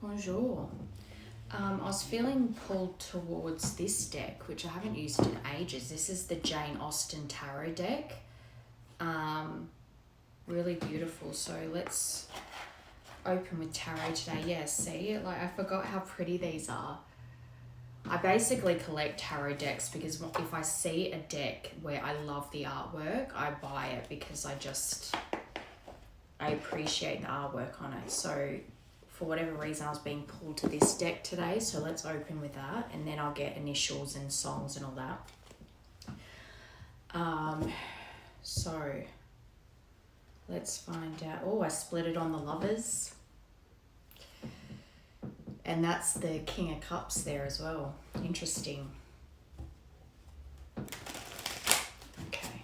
Bonjour. I was feeling pulled towards this deck, which I haven't used in ages. This is the Jane Austen Tarot deck. Really beautiful. So let's open with tarot today. Yeah, see, like I forgot how pretty these are. I basically collect tarot decks because if I see a deck where I love the artwork, I buy it because I appreciate the artwork on it. So for whatever reason, I was being pulled to this deck today. So let's open with that, and then I'll get initials and songs and all that. So let's find out. Oh, I split it on the Lovers. And that's the King of Cups there as well. Interesting. Okay.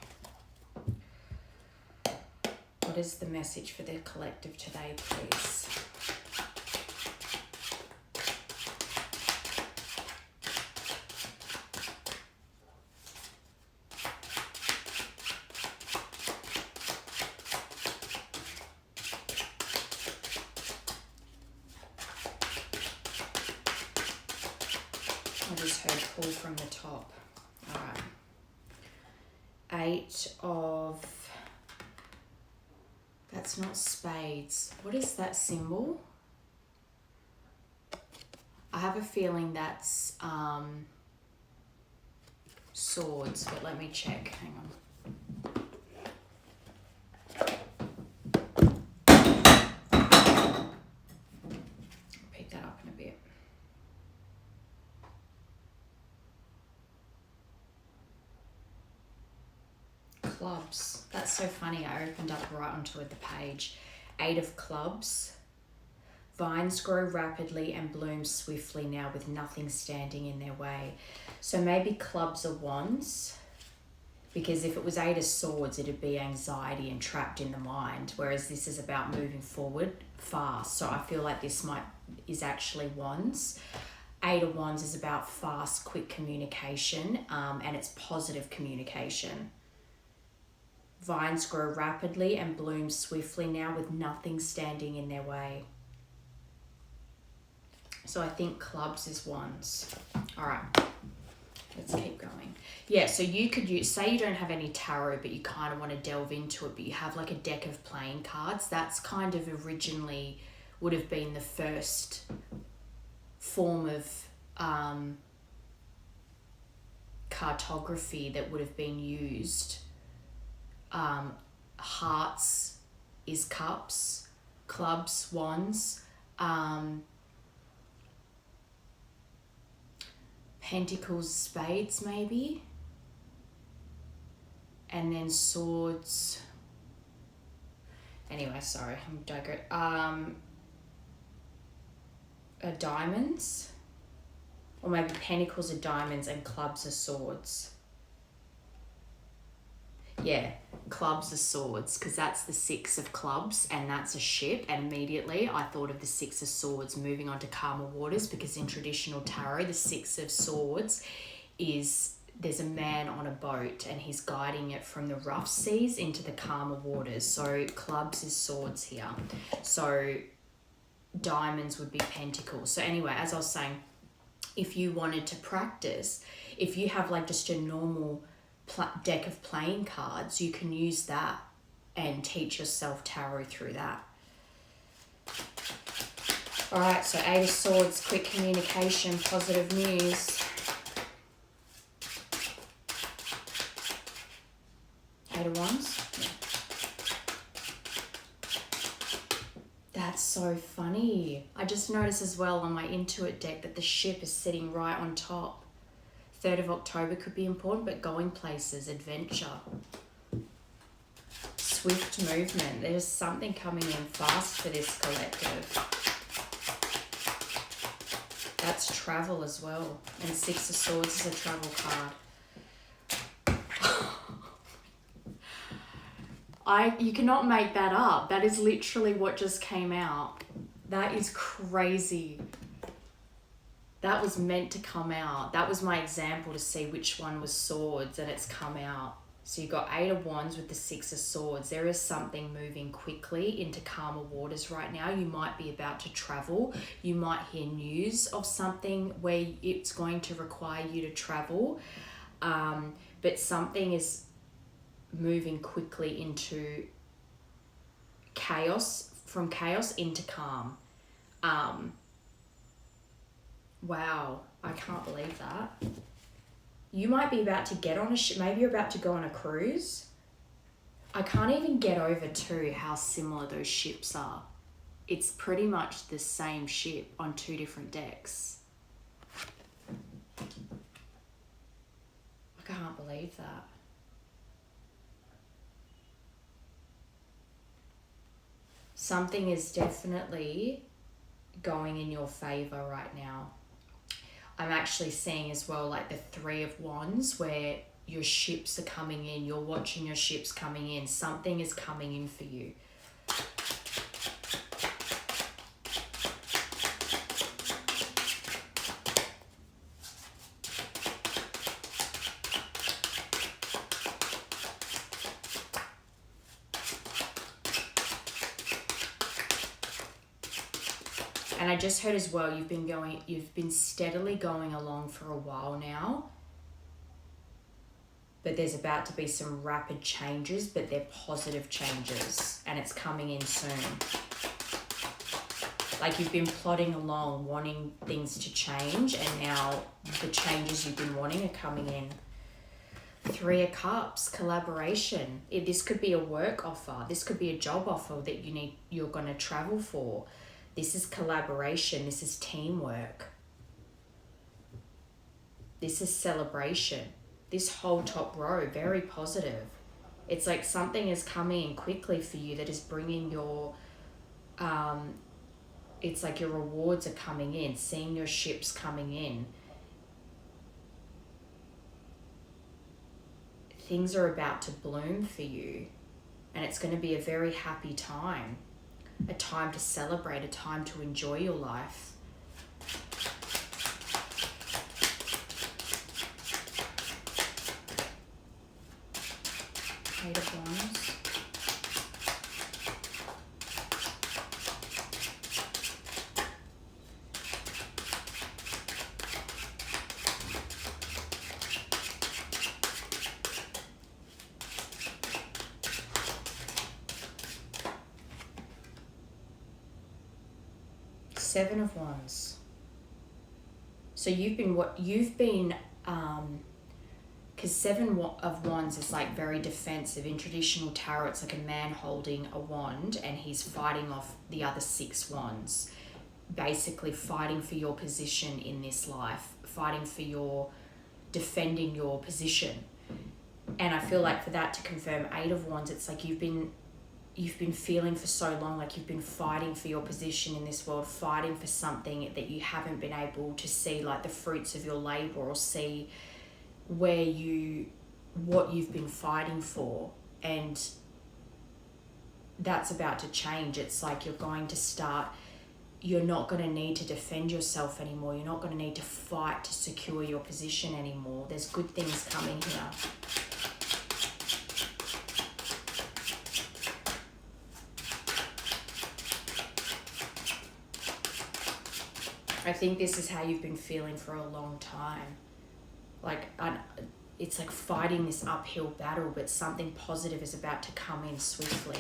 What is the message for the collective today, please? I just heard pull from the top. All right. 8 of... That's not spades. What is that symbol? I have a feeling that's swords, but let me check. Hang on. I'll pick that up in a bit. Clubs. That's so funny. I opened up right onto the page. 8 of clubs. Vines grow rapidly and bloom swiftly now with nothing standing in their way. So maybe clubs are wands, because if it was 8 of swords, it'd be anxiety and trapped in the mind, whereas this is about moving forward fast. So I feel like this is actually wands. 8 of wands is about fast, quick communication, and it's positive communication. Vines grow rapidly and bloom swiftly now with nothing standing in their way. So I think clubs is wands. All right, let's keep going. Yeah, so you could use, say you don't have any tarot, but you kind of want to delve into it, but you have like a deck of playing cards. That's kind of originally would have been the first form of cartography that would have been used. Hearts is cups, clubs, wands, pentacles, spades maybe, and then swords. Anyway, sorry, I'm diamonds, or maybe pentacles are diamonds and clubs are swords. Yeah, clubs are swords, because that's the 6 of clubs and that's a ship, and immediately I thought of the 6 of swords moving on to calmer waters, because in traditional tarot the 6 of swords is there's a man on a boat and he's guiding it from the rough seas into the calmer waters. So clubs is swords here. So diamonds would be pentacles. So anyway, as I was saying, if you wanted to practice, if you have like just a normal deck of playing cards, you can use that and teach yourself tarot through that. All right, so 8 of swords, quick communication, positive news. 8 of wands. Yeah. That's so funny. I just noticed as well on my Intuit deck that the ship is sitting right on top. 3rd of October could be important, but going places, adventure, swift movement. There's something coming in fast for this collective. That's travel as well. And 6 of swords is a travel card. You cannot make that up. That is literally what just came out. That is crazy. That was meant to come out. That was my example to see which one was swords, and it's come out. So you've got 8 of Wands with the 6 of Swords. There is something moving quickly into calmer waters right now. You might be about to travel. You might hear news of something where it's going to require you to travel. But something is moving quickly into chaos, from chaos into calm. Wow, I can't believe that. You might be about to get on a ship. Maybe you're about to go on a cruise. I can't even get over too how similar those ships are. It's pretty much the same ship on 2 different decks. I can't believe that. Something is definitely going in your favor right now. I'm actually seeing as well like the 3 of Wands where your ships are coming in. You're watching your ships coming in. Something is coming in for you. And I just heard as well, you've been steadily going along for a while now, but there's about to be some rapid changes, but they're positive changes, and it's coming in soon. Like you've been plodding along, wanting things to change, and now the changes you've been wanting are coming in. 3 of Cups, collaboration. This could be a work offer. This could be a job offer that you're going to travel for. This is collaboration. This is teamwork. This is celebration. This whole top row, very positive. It's like something is coming in quickly for you that is bringing your, it's like your rewards are coming in, seeing your ships coming in. Things are about to bloom for you, and it's going to be a very happy time. A time to celebrate, a time to enjoy your life. Eight of Wands. Seven of Wands. So you've been because 7 of Wands is like very defensive. In traditional tarot, it's like a man holding a wand and he's fighting off the other 6 wands. Basically fighting for your position in this life, defending your position. And I feel like for that to confirm 8 of Wands, it's like you've been feeling for so long like you've been fighting for your position in this world, fighting for something that you haven't been able to see like the fruits of your labor or see what you've been fighting for, and that's about to change. It's like you're not going to need to defend yourself anymore. You're not going to need to fight to secure your position anymore. There's good things coming here. I think this is how you've been feeling for a long time. Like, it's like fighting this uphill battle, but something positive is about to come in swiftly.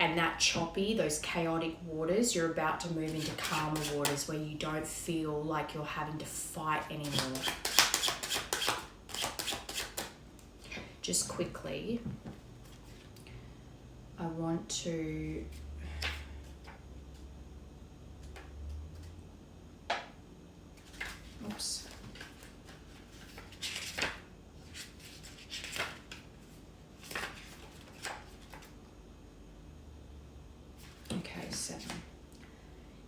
And that choppy, those chaotic waters, you're about to move into calmer waters where you don't feel like you're having to fight anymore. Just quickly, I want to... Oops. Okay, 7.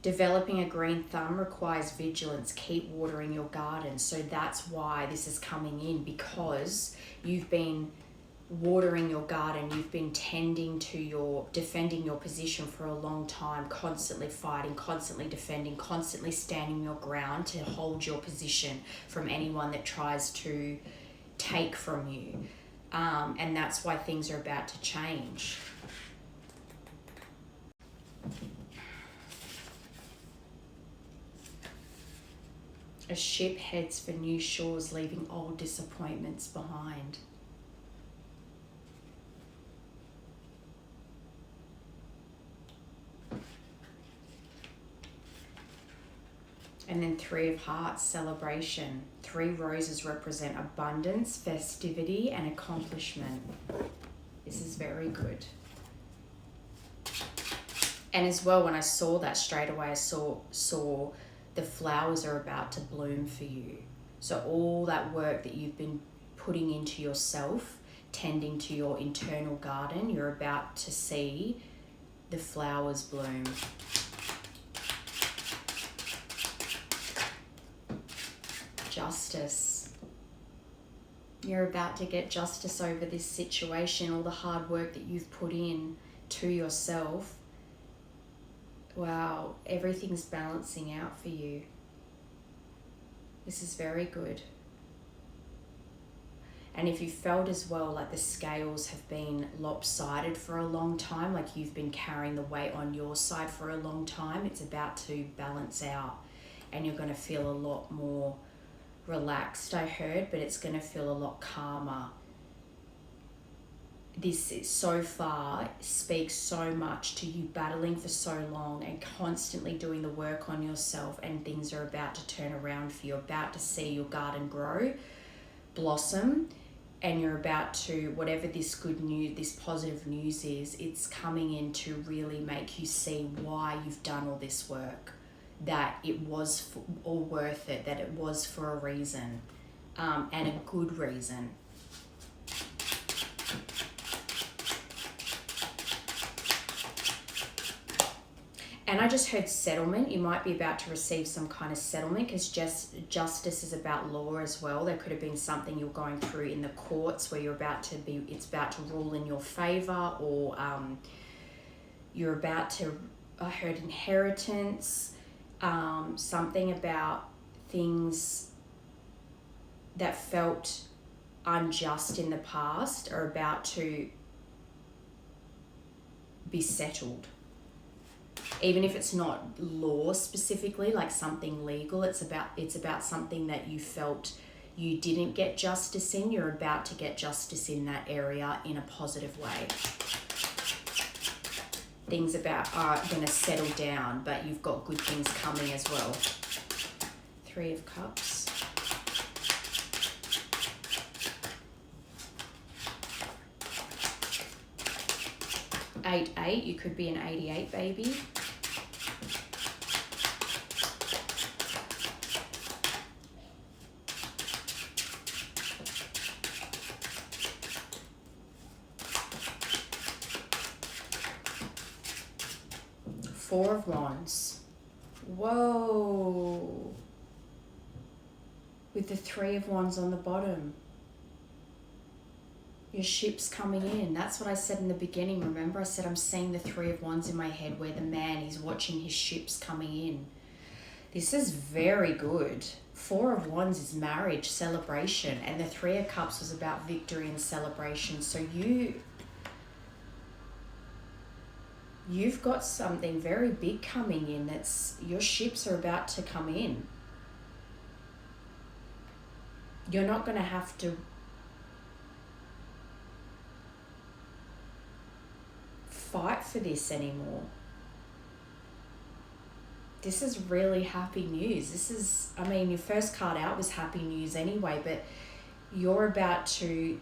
Developing a green thumb requires vigilance. Keep watering your garden. So that's why this is coming in, because you've been watering your garden, you've been defending your position for a long time, constantly fighting, constantly defending, constantly standing your ground to hold your position from anyone that tries to take from you. And that's why things are about to change. A ship heads for new shores, leaving old disappointments behind. And then 3 of Hearts, celebration. 3 roses represent abundance, festivity, and accomplishment. This is very good. And as well, when I saw that, straight away I saw the flowers are about to bloom for you. So all that work that you've been putting into yourself, tending to your internal garden, you're about to see the flowers bloom. Justice. You're about to get justice over this situation, all the hard work that you've put in to yourself. Wow, everything's balancing out for you. This is very good. And if you felt as well like the scales have been lopsided for a long time, like you've been carrying the weight on your side for a long time, it's about to balance out and you're going to feel a lot more relaxed, I heard, but it's going to feel a lot calmer. This is so far speaks so much to you battling for so long and constantly doing the work on yourself, and things are about to turn around for you. You're about to see your garden grow, blossom, and you're about to, whatever this good news, this positive news is, it's coming in to really make you see why you've done all this work, that it was all worth it, that it was for a reason, and a good reason. And I just heard settlement. You might be about to receive some kind of settlement, because justice is about law as well. There could have been something you're going through in the courts where it's about to rule in your favor, or you're about to, I heard inheritance, something about things that felt unjust in the past are about to be settled. Even if it's not law specifically, like something legal, it's about something that you felt you didn't get justice in. You're about to get justice in that area in a positive way. Things are going to settle down, but you've got good things coming as well. 3 of Cups. 8-8, you could be an 88 baby. Four of Wands. Whoa. With the 3 of Wands on the bottom. Your ship's coming in. That's what I said in the beginning. Remember, I said I'm seeing the 3 of Wands in my head, where the man is watching his ships coming in. This is very good. 4 of Wands is marriage, celebration, and the 3 of Cups was about victory and celebration. So you've got something very big coming in. Your ships are about to come in. You're not going to have to fight for this anymore. This is really happy news. Your first card out was happy news anyway, but you're about to,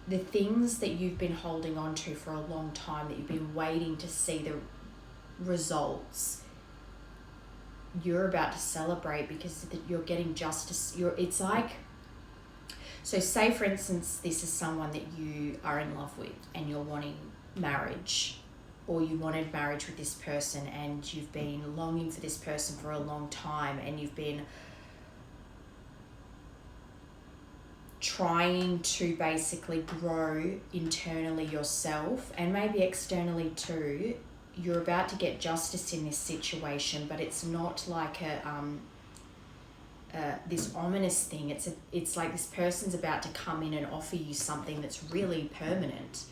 the things that you've been holding on to for a long time, that you've been waiting to see the results, you're about to celebrate, because you're getting justice. So say for instance, this is someone that you are in love with and you're wanting marriage, or you wanted marriage with this person and you've been longing for this person for a long time, and you've been trying to basically grow internally yourself and maybe externally too. You're about to get justice in this situation, but it's not like this ominous thing. It's like this person's about to come in and offer you something that's really permanent.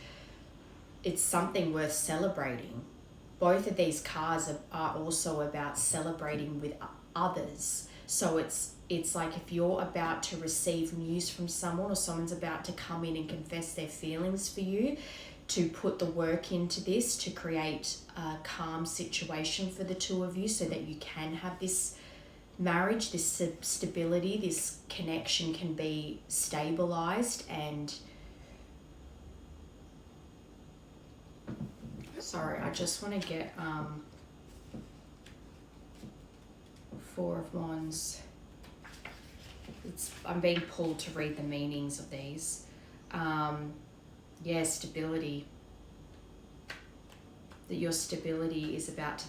It's something worth celebrating. Both of these cards are also about celebrating with others. So it's like if you're about to receive news from someone, or someone's about to come in and confess their feelings for you, to put the work into this to create a calm situation for the two of you so that you can have this marriage, this stability, this connection can be stabilized. And sorry, I just want to get Four of Wands. I'm being pulled to read the meanings of these. Yeah, stability. That your stability is about to,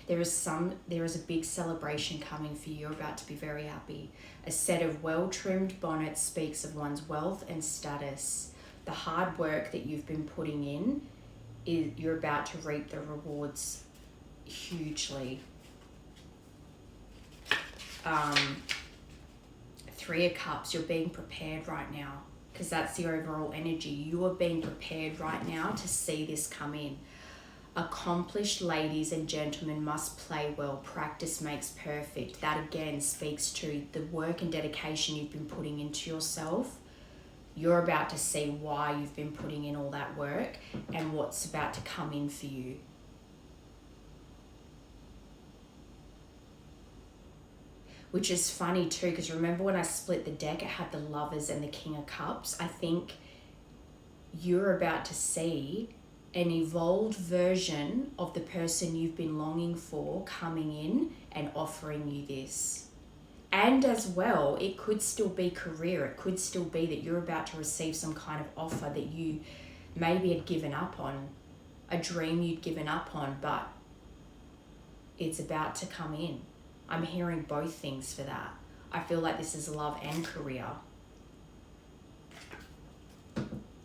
there is a big celebration coming for you. You're about to be very happy. A set of well-trimmed bonnets speaks of one's wealth and status. The hard work that you've been putting in, you're about to reap the rewards hugely. Three of Cups, you're being prepared right now, because that's the overall energy. You are being prepared right now to see this come in. Accomplished ladies and gentlemen must play well. Practice makes perfect. That again speaks to the work and dedication you've been putting into yourself. You're about to see why you've been putting in all that work and what's about to come in for you. Which is funny too, because remember when I split the deck, it had the Lovers and the King of Cups. I think you're about to see an evolved version of the person you've been longing for coming in and offering you this. And as well, it could still be career. It could still be that you're about to receive some kind of offer that you maybe had given up on, a dream you'd given up on, but it's about to come in. I'm hearing both things for that. I feel like this is love and career.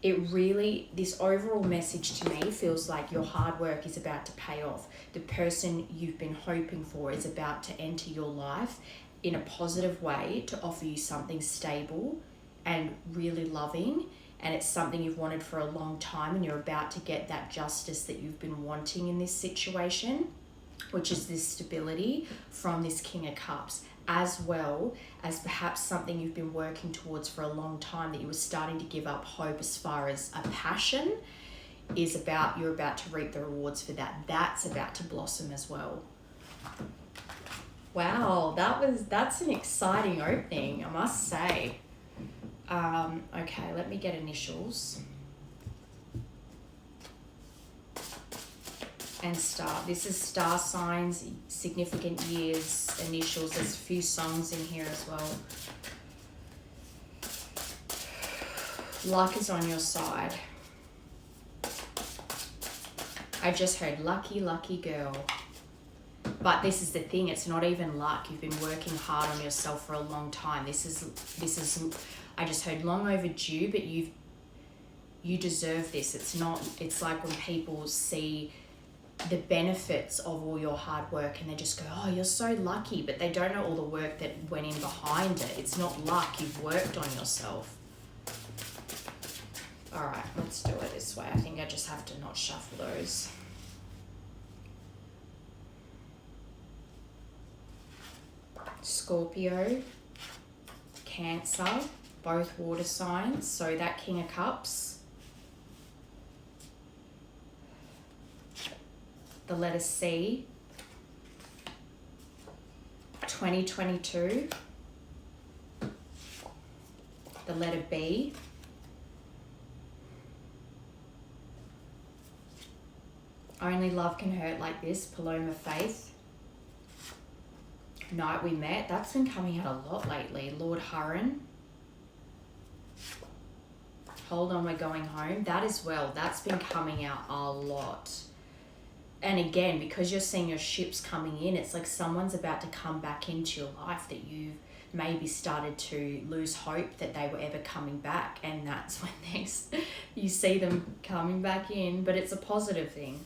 This overall message to me feels like your hard work is about to pay off. The person you've been hoping for is about to enter your life in a positive way to offer you something stable and really loving. And it's something you've wanted for a long time, and you're about to get that justice that you've been wanting in this situation, which is this stability from this King of Cups, as well as perhaps something you've been working towards for a long time that you were starting to give up hope as far as a passion is about. You're about to reap the rewards for that. That's about to blossom as well. Wow, that's an exciting opening, I must say. Okay, let me get initials. And star. This is star signs, significant years, initials. There's a few songs in here as well. Luck is on your side. I just heard lucky, lucky girl. But this is the thing, it's not even luck. You've been working hard on yourself for a long time. This is I just heard long overdue, but you deserve this. It's like when people see the benefits of all your hard work and they just go, oh, you're so lucky, but they don't know all the work that went in behind it. It's not luck, you've worked on yourself. All right, let's do it this way. I think I just have to not shuffle those. Scorpio, Cancer, both water signs. So that King of Cups, the letter C, 2022, the letter B, only love can hurt like this, Paloma Faith, Night We Met, that's been coming out a lot lately, Lord Huron, Hold On We're Going Home, that as well, that's been coming out a lot. And again, because you're seeing your ships coming in, it's like someone's about to come back into your life that maybe started to lose hope that they were ever coming back, and that's when you see them coming back in, but it's a positive thing.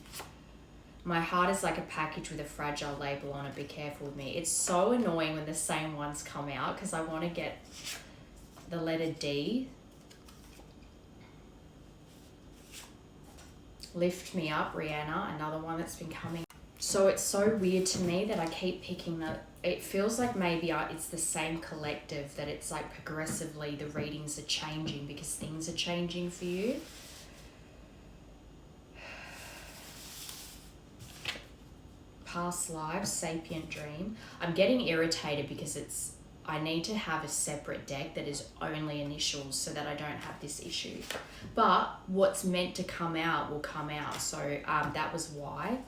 My heart is like a package with a fragile label on it. Be careful with me. It's so annoying when the same ones come out because I want to get the letter D. Lift Me Up, Rihanna, another one that's been coming. So it's so weird to me that I keep picking that. It feels like maybe it's the same collective, that it's like progressively the readings are changing because things are changing for you. Past lives, sapient dream. I'm getting irritated because I need to have a separate deck that is only initials so that I don't have this issue. But what's meant to come out will come out. So that was why.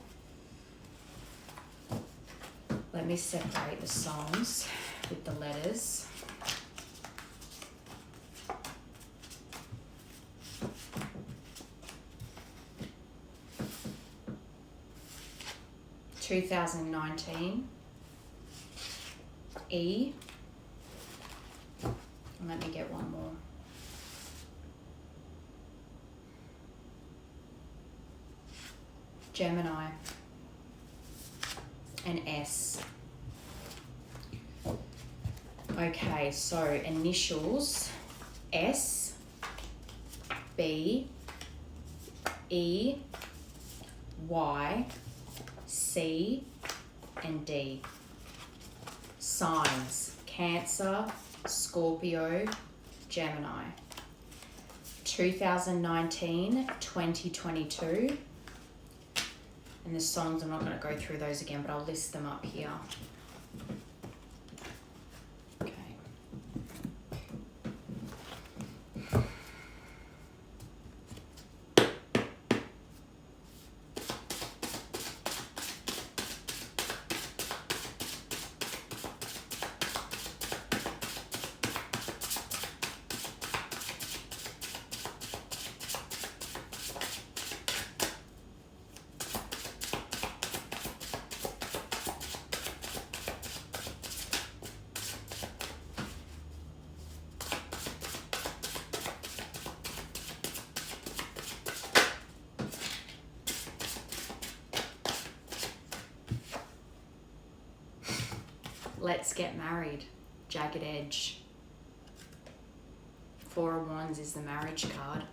Let me separate the songs with the letters. (2019) E. And let me get one more. Gemini. And S. Okay, so initials S, B, E, Y, C, and D. Signs: Cancer, Scorpio, Gemini. 2019, 2022. And the songs, I'm not going to go through those again, but I'll list them up here. Okay. Let's Get Married, Jagged Edge. Four of Wands is the marriage card.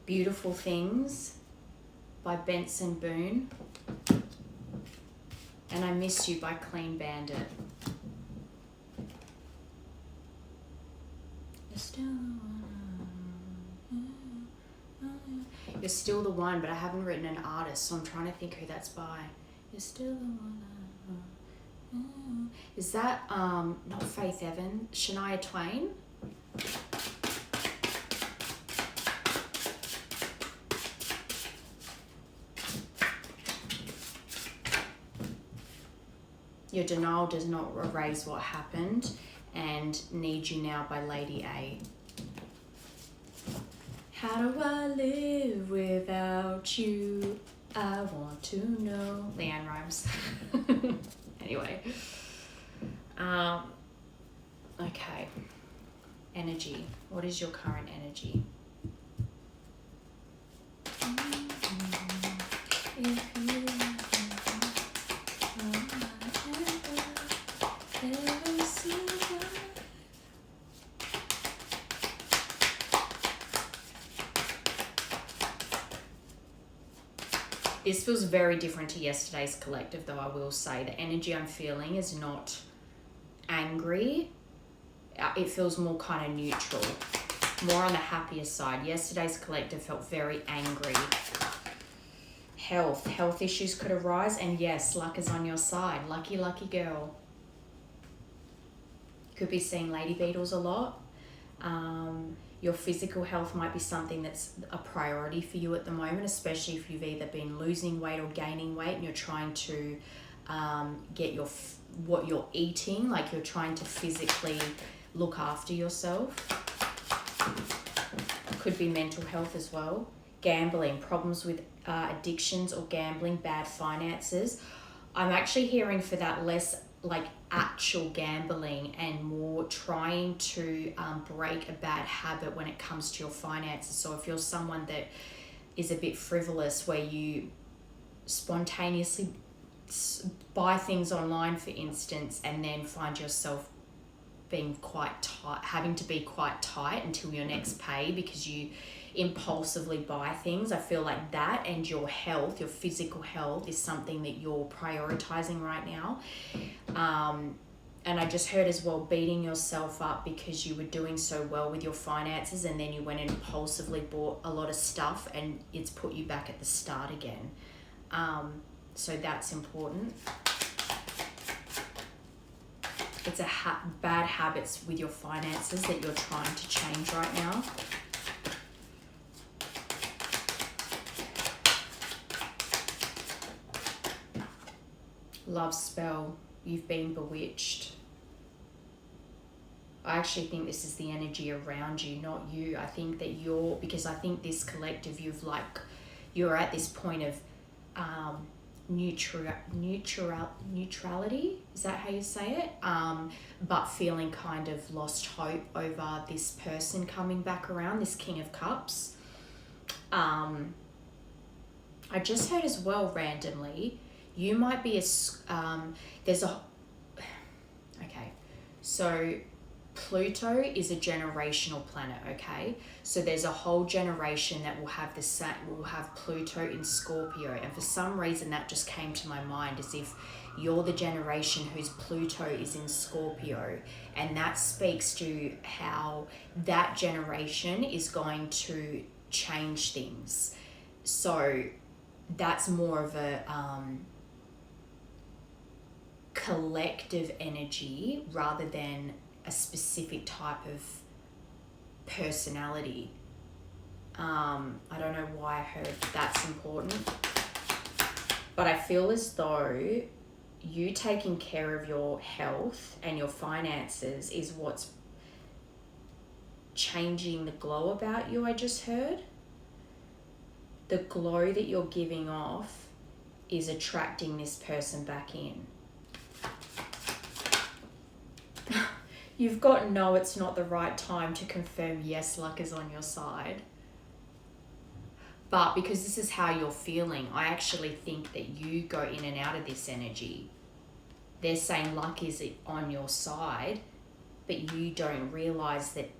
Beautiful Things by Benson Boone. And I Miss You by Clean Bandit. You're Still the One, but I haven't written an artist, so I'm trying to think who that's by. You're still the one. Is that not Faith Evans? Shania Twain? Your Denial Does Not Erase What Happened, and Need You Now by Lady A. How do I live without you? I want to know. Leanne Rimes. Anyway. Okay. Energy. What is your current energy? This feels very different to yesterday's collective, though I will say. The energy I'm feeling is not angry. It feels more kind of neutral, more on the happier side. Yesterday's collective felt very angry. Health issues could arise, and yes, luck is on your side. Lucky, lucky girl. Could be seeing lady beetles a lot. Your physical health might be something that's a priority for you at the moment, especially if you've either been losing weight or gaining weight and you're trying to get what you're eating, like you're trying to physically look after yourself. Could be mental health as well. gambling, problems with addictions or gambling, bad finances. I'm actually hearing for that less like actual gambling and more trying to break a bad habit when it comes to your finances. So if you're someone that is a bit frivolous, where you spontaneously buy things online, for instance, and then find yourself being quite tight, having to be quite tight until your next pay because you impulsively buy things. I feel like that and your health, your physical health, is something that you're prioritizing right now. And I just heard as well, beating yourself up because you were doing so well with your finances and then you went and impulsively bought a lot of stuff and it's put you back at the start again. So that's important. It's bad habits with your finances that you're trying to change right now. Love spell. You've been bewitched. I actually think this is the energy around you, not you. I think that because I think this collective, you're at this point of neutrality, is that how you say it? But feeling kind of lost hope over this person coming back around, this King of Cups. I just heard as well randomly, you might be so Pluto is a generational planet, okay? So there's a whole generation that will have Pluto in Scorpio, and for some reason that just came to my mind as if you're the generation whose Pluto is in Scorpio, and that speaks to how that generation is going to change things. So that's more of a collective energy rather than a specific type of personality. I don't know why I heard that's important, but I feel as though you taking care of your health and your finances is what's changing the glow about you. I just heard the glow that you're giving off is attracting this person back in. You've got no, it's not the right time to confirm yes, luck is on your side. But because this is how you're feeling, I actually think that you go in and out of this energy. They're saying luck is on your side, but you don't realize that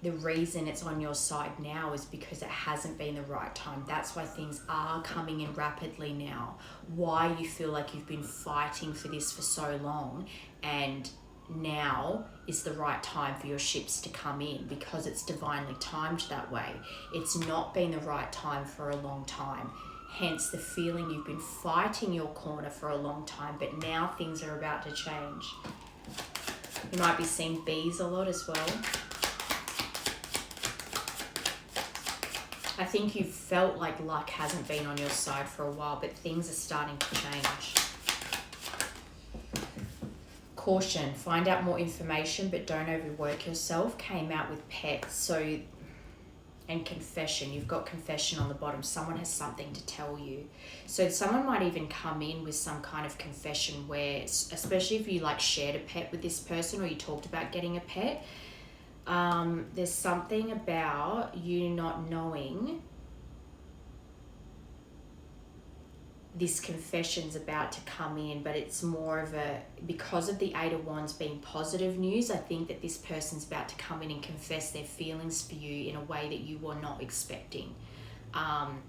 the reason it's on your side now is because it hasn't been the right time. That's why things are coming in rapidly now. Why you feel like you've been fighting for this for so long, and now is the right time for your ships to come in because it's divinely timed that way. It's not been the right time for a long time. Hence the feeling you've been fighting your corner for a long time, but now things are about to change. You might be seeing bees a lot as well. I think you've felt like luck hasn't been on your side for a while, but things are starting to change. Caution, find out more information, but don't overwork yourself. Came out with pets, and confession. You've got confession on the bottom. Someone has something to tell you. So someone might even come in with some kind of confession where, especially if you shared a pet with this person or you talked about getting a pet, there's something about you not knowing this confession's about to come in, but it's more of because of the Eight of Wands being positive news, I think that this person's about to come in and confess their feelings for you in a way that you were not expecting. And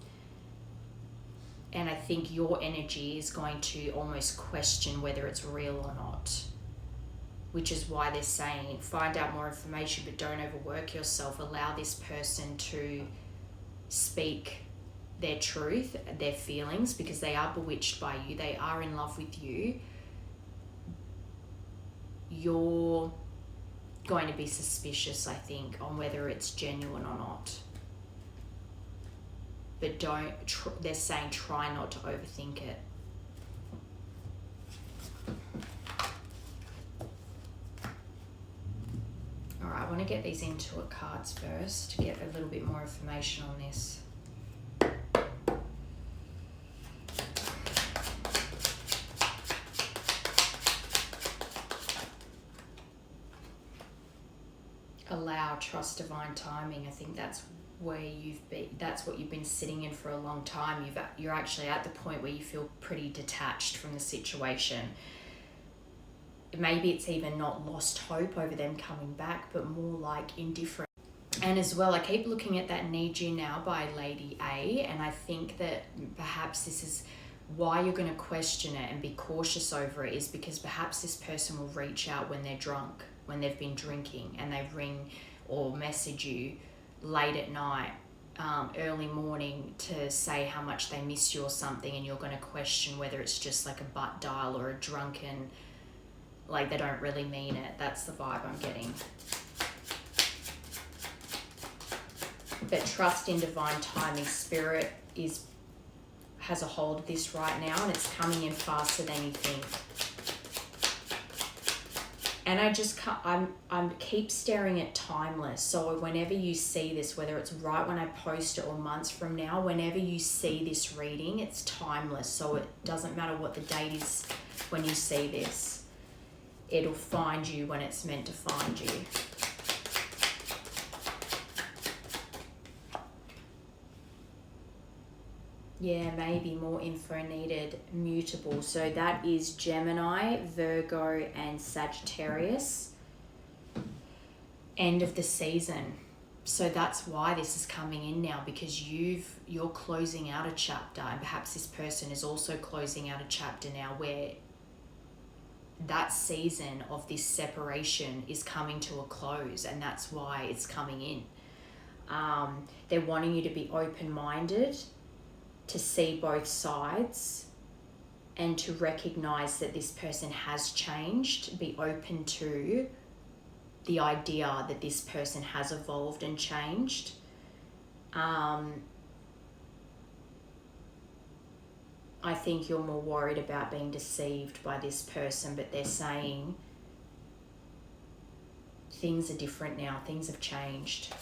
I think your energy is going to almost question whether it's real or not, which is why they're saying find out more information, but don't overwork yourself. Allow this person to speak their truth, their feelings, because they are bewitched by you. They are in love with you. You're going to be suspicious, I think, on whether it's genuine or not. But they're saying try not to overthink it. All right. I want to get these Intuit cards first to get a little bit more information on this. Allow, trust divine timing. I think that's where you've been, that's what you've been sitting in for a long time. You're actually at the point where you feel pretty detached from the situation. Maybe it's even not lost hope over them coming back, but more like indifferent. And as well, I keep looking at that Need You Now by Lady A, and I think that perhaps this is why you're going to question it and be cautious over it, is because perhaps this person will reach out when they're drunk, when they've been drinking, and they ring or message you late at night, early morning, to say how much they miss you or something, and you're going to question whether it's just like a butt dial or a drunken, like they don't really mean it. That's the vibe I'm getting. But trust in divine timing. Spirit has a hold of this right now, and it's coming in faster than you think. And I keep staring at timeless. So whenever you see this, whether it's right when I post it or months from now, whenever you see this reading, it's timeless. So it doesn't matter what the date is when you see this. It'll find you when it's meant to find you. Yeah, maybe more info needed. Mutable. So that is Gemini, Virgo, and Sagittarius. End of the season. So that's why this is coming in now, because you're closing out a chapter, and perhaps this person is also closing out a chapter now where that season of this separation is coming to a close, and that's why it's coming in. They're wanting you to be open-minded, to see both sides, and to recognize that this person has changed. Be open to the idea that this person has evolved and changed. I think you're more worried about being deceived by this person, but they're saying things are different now, things have changed.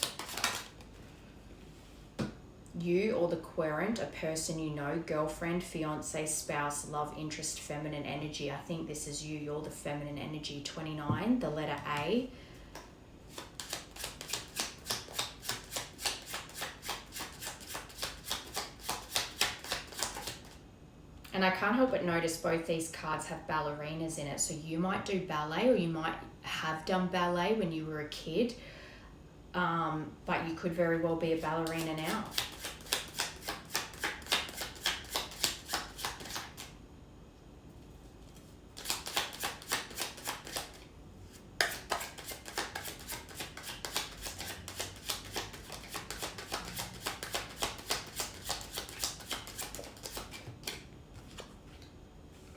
You or the querent, a person you know, girlfriend, fiance, spouse, love interest, feminine energy. I think this is you. You're the feminine energy. 29, the letter A. And I can't help but notice both these cards have ballerinas in it. So you might do ballet, or you might have done ballet when you were a kid. But you could very well be a ballerina now.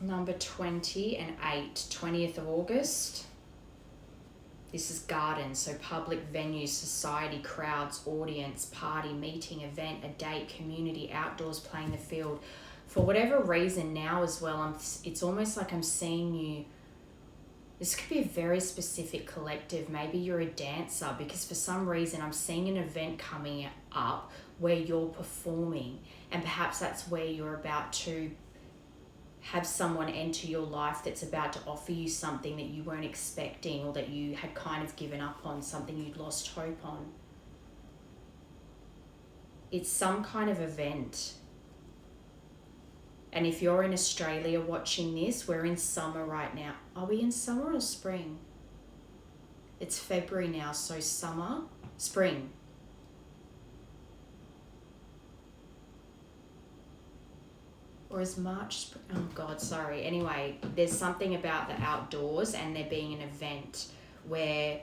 Number 20 and 8, 20th of August. This is garden, so public venues, society, crowds, audience, party, meeting, event, a date, community, outdoors, playing the field. For whatever reason now as well, it's almost like I'm seeing you. This could be a very specific collective. Maybe you're a dancer, because for some reason I'm seeing an event coming up where you're performing, and perhaps that's where you're about to have someone enter your life that's about to offer you something that you weren't expecting, or that you had kind of given up on, something you'd lost hope on. It's some kind of event. And if you're in Australia watching this, we're in summer right now. Are we in summer or spring? It's February now, so summer, spring. Or is March, oh God, sorry. Anyway, there's something about the outdoors and there being an event where,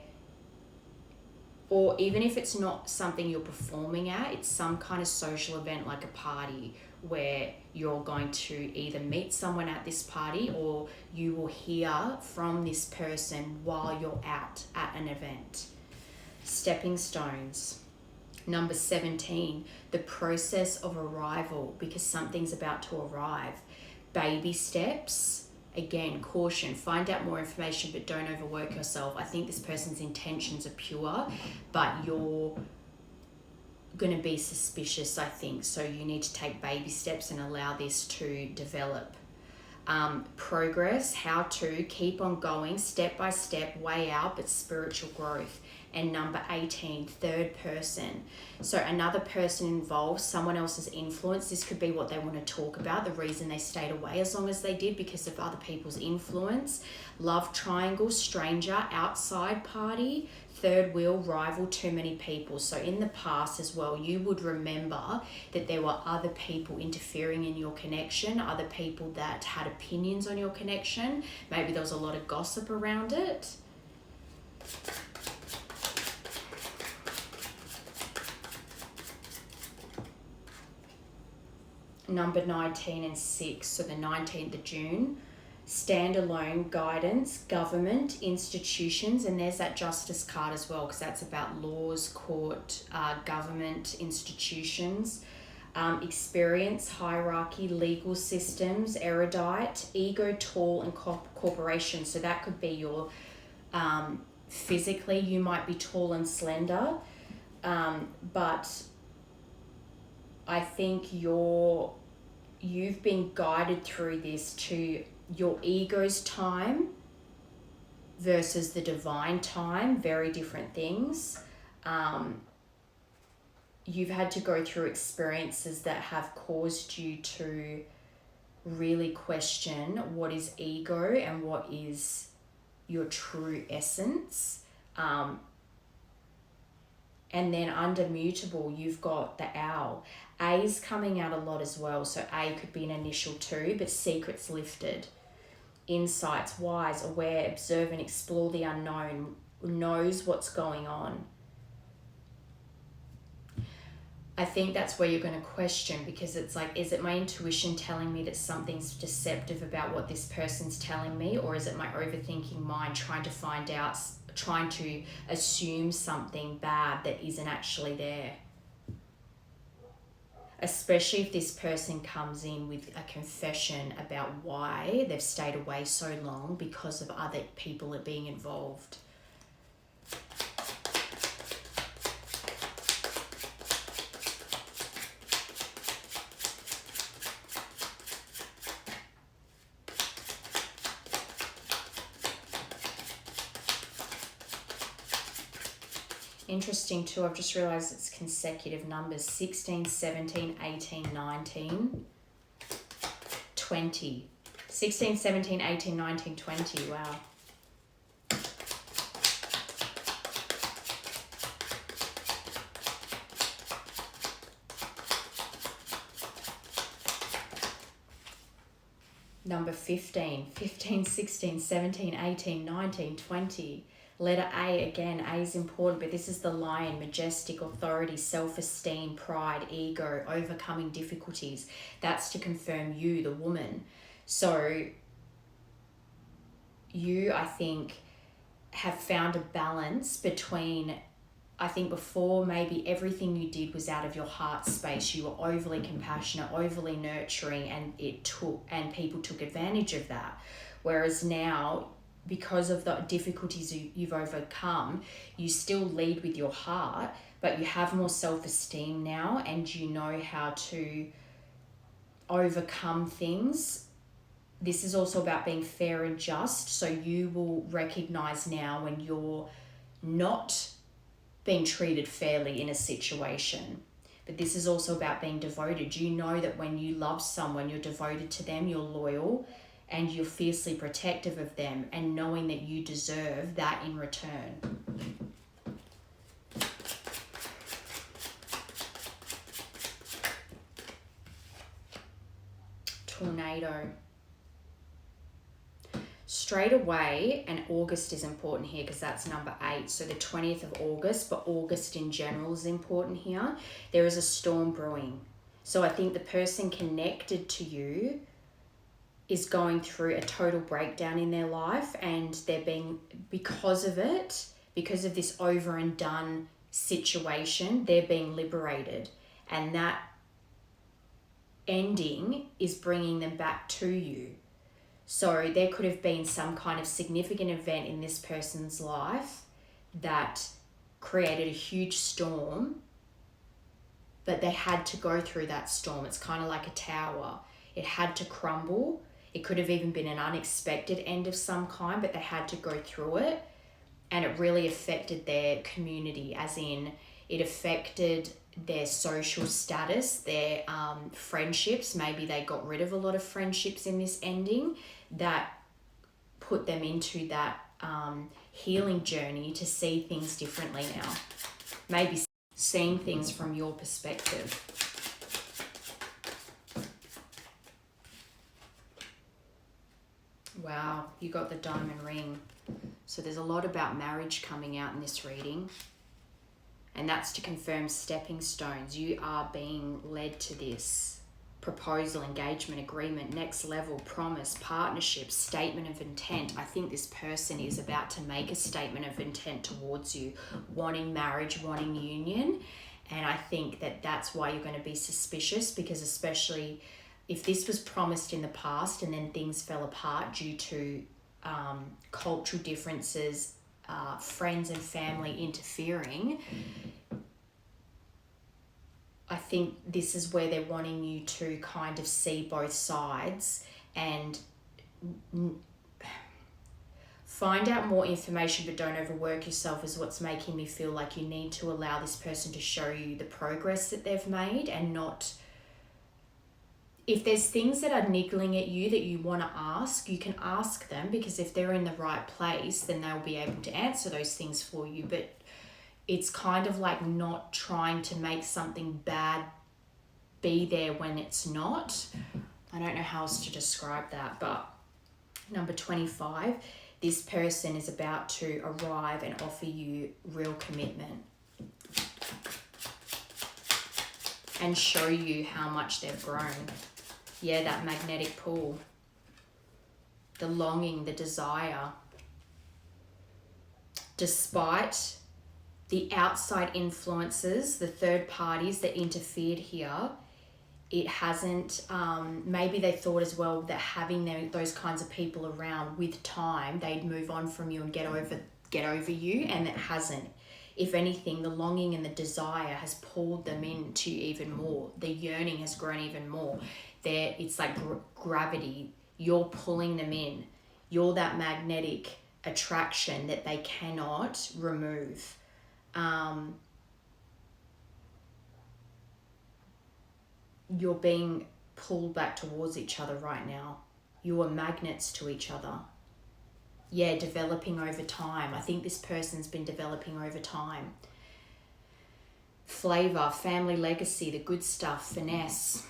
or even if it's not something you're performing at, it's some kind of social event like a party where you're going to either meet someone at this party, or you will hear from this person while you're out at an event. Stepping stones. Number 17, the process of arrival, because something's about to arrive. Baby steps, Again, caution, find out more information, but don't overwork yourself. I think this person's intentions are pure, but you're going to be suspicious, I think. So you need to take baby steps and allow this to develop. Progress, how to keep on going, step by step, way out, but spiritual growth. And number 18, third person. So another person involved, someone else's influence. This could be what they want to talk about, the reason they stayed away as long as they did, because of other people's influence. Love triangle, stranger, outside party, third wheel, rival, too many people. So in the past as well, you would remember that there were other people interfering in your connection, other people that had opinions on your connection. Maybe there was a lot of gossip around it. Number 19 and 6, so the 19th of June. Standalone, guidance, government, institutions, and there's that justice card as well, because that's about laws, court, government, institutions, experience, hierarchy, legal systems, erudite, ego, tall, and corporation. So that could be your physically, you might be tall and slender, but I think you've been guided through this to your ego's time versus the divine time, very different things. You've had to go through experiences that have caused you to really question what is ego and what is your true essence. And then under mutable, you've got the owl. A's coming out a lot as well. So A could be an initial 2, but secrets lifted. Insights, wise, aware, observant, explore the unknown, knows what's going on. I think that's where you're going to question, because it's like, is it my intuition telling me that something's deceptive about what this person's telling me, or is it my overthinking mind trying to find out, trying to assume something bad that isn't actually there? Especially if this person comes in with a confession about why they've stayed away so long because of other people being involved. Interesting too, I've just realised it's consecutive numbers. 16, 17, 18, 19, 20. 16, 17, 18, 19, 20. Wow. Number 15, 15, 16, 17, 18, 19, 20. Letter A, again, A is important, but this is the lion, majestic, authority, self-esteem, pride, ego, overcoming difficulties. That's to confirm you, the woman. So you, I think, have found a balance between, I think before maybe everything you did was out of your heart space. You were overly compassionate, overly nurturing, and people took advantage of that. Whereas now, because of the difficulties you've overcome, you still lead with your heart, but you have more self-esteem now, and you know how to overcome things. This is also about being fair and just, so you will recognize now when you're not being treated fairly in a situation. But this is also about being devoted. You know that when you love someone, you're devoted to them, you're loyal, and you're fiercely protective of them, and knowing that you deserve that in return. Tornado. Straight away, and August is important here because that's number 8. So the 20th of August, but August in general is important here. There is a storm brewing. So I think the person connected to you is going through a total breakdown in their life, and they're being, because of it, because of this over and done situation, they're being liberated. And that ending is bringing them back to you. So there could have been some kind of significant event in this person's life that created a huge storm, but they had to go through that storm. It's kind of like a tower. It had to crumble. It could have even been an unexpected end of some kind, but they had to go through it. And it really affected their community, as in it affected their social status, their friendships. Maybe they got rid of a lot of friendships in this ending that put them into that healing journey to see things differently now. Maybe seeing things from your perspective. Wow, you got the diamond ring. So there's a lot about marriage coming out in this reading. And that's to confirm stepping stones. You are being led to this. Proposal, engagement, agreement, next level, promise, partnership, statement of intent. I think this person is about to make a statement of intent towards you, wanting marriage, wanting union. And I think that that's why you're going to be suspicious, because especially if this was promised in the past and then things fell apart due to cultural differences, friends and family interfering, I think this is where they're wanting you to kind of see both sides and find out more information, but don't overwork yourself, is what's making me feel like you need to allow this person to show you the progress that they've made, and not, if there's things that are niggling at you that you want to ask, you can ask them, because if they're in the right place, then they'll be able to answer those things for you. But it's kind of like not trying to make something bad be there when it's not. I don't know how else to describe that, but number 25, this person is about to arrive and offer you real commitment and show you how much they've grown. Yeah, that magnetic pull, the longing, the desire. Despite the outside influences, the third parties that interfered here, it hasn't, maybe they thought as well that having those kinds of people around, with time, they'd move on from you and get over you, and it hasn't. If anything, the longing and the desire has pulled them into even more. The yearning has grown even more. It's like gravity. You're pulling them in. You're that magnetic attraction that they cannot remove. You're being pulled back towards each other right now. You are magnets to each other. Yeah, developing over time. I think this person's been developing over time. Flavor, family legacy, the good stuff, finesse,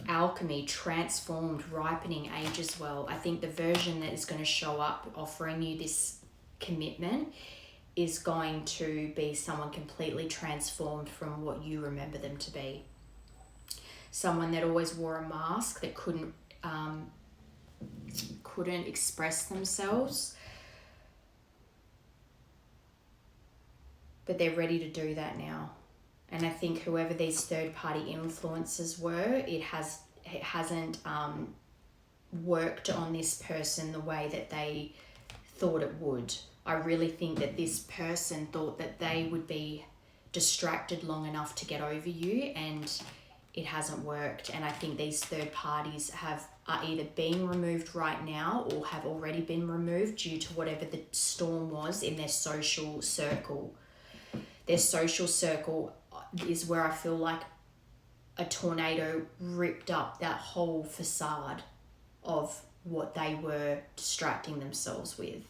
alchemy, transformed, ripening, age as well. I think the version that is going to show up offering you this commitment is going to be someone completely transformed from what you remember them to be. Someone that always wore a mask, that couldn't express themselves, but they're ready to do that now. And I think whoever these third-party influences were, it hasn't worked on this person the way that they thought it would. I really think that this person thought that they would be distracted long enough to get over you, and it hasn't worked. And I think these third parties are either being removed right now or have already been removed due to whatever the storm was in their social circle. Their social circle is where I feel like a tornado ripped up that whole facade of what they were distracting themselves with.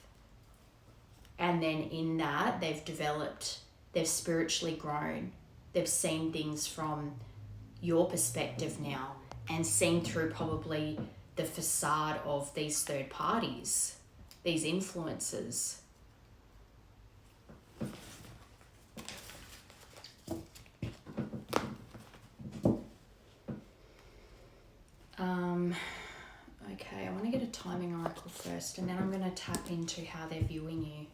And then in that, they've developed, they've spiritually grown, they've seen things from your perspective now, and seen through probably the facade of these third parties, these influences. Okay, I want to get a timing oracle first, and then I'm going to tap into how they're viewing you.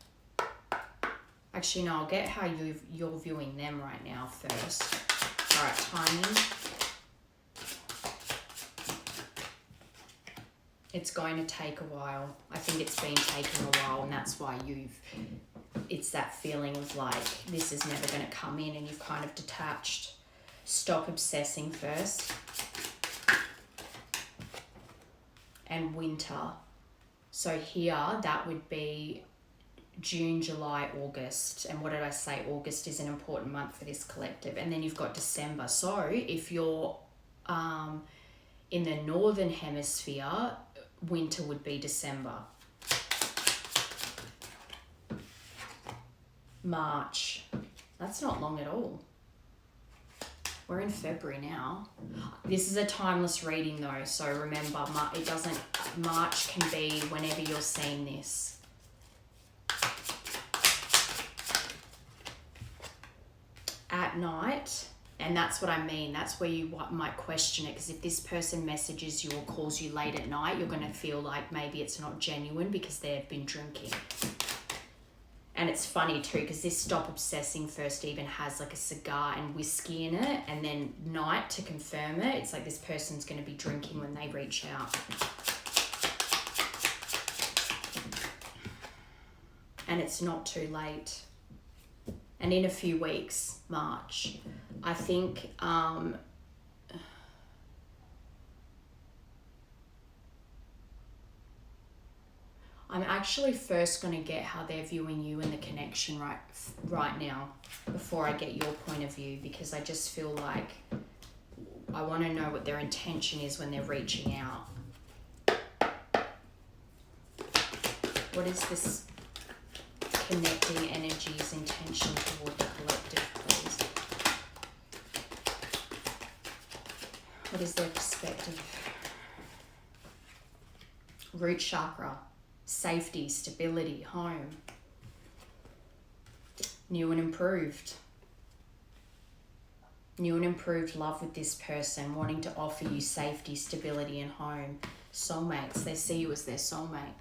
Actually, no, I'll get how you're viewing them right now first. All right, timing. It's going to take a while. I think it's been taking a while, and that's why it's that feeling of like, this is never going to come in, and you've kind of detached. Stop obsessing first. And winter. So here, that would be June, July, August. And what did I say? August is an important month for this collective. And then you've got December. So if you're in the northern hemisphere, winter would be December. March. That's not long at all. We're in February now. This is a timeless reading though, so remember, March can be whenever you're seeing this. At night, and that's what I mean, that's where you might question it, because if this person messages you or calls you late at night, you're going to feel like maybe it's not genuine because they've been drinking. And it's funny too, because this stop obsessing first even has like a cigar and whiskey in it, and then night to confirm it, it's like this person's going to be drinking when they reach out. And it's not too late. And in a few weeks, March, I think I'm actually first going to get how they're viewing you and the connection right now before I get your point of view, because I just feel like I want to know what their intention is when they're reaching out. What is this connecting energy's intention toward the collective, please? What is their perspective? Root chakra. Safety, stability, home. New and improved. New and improved love with this person, wanting to offer you safety, stability, and home. Soulmates, they see you as their soulmate.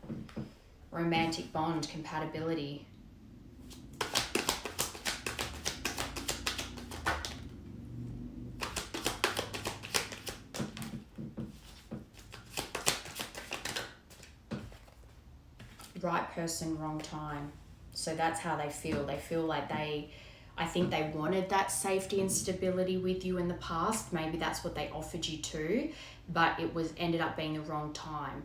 Romantic bond, compatibility. Right person, wrong time. So that's how they feel. They feel like I think they wanted that safety and stability with you in the past. Maybe that's what they offered you too, but it ended up being the wrong time.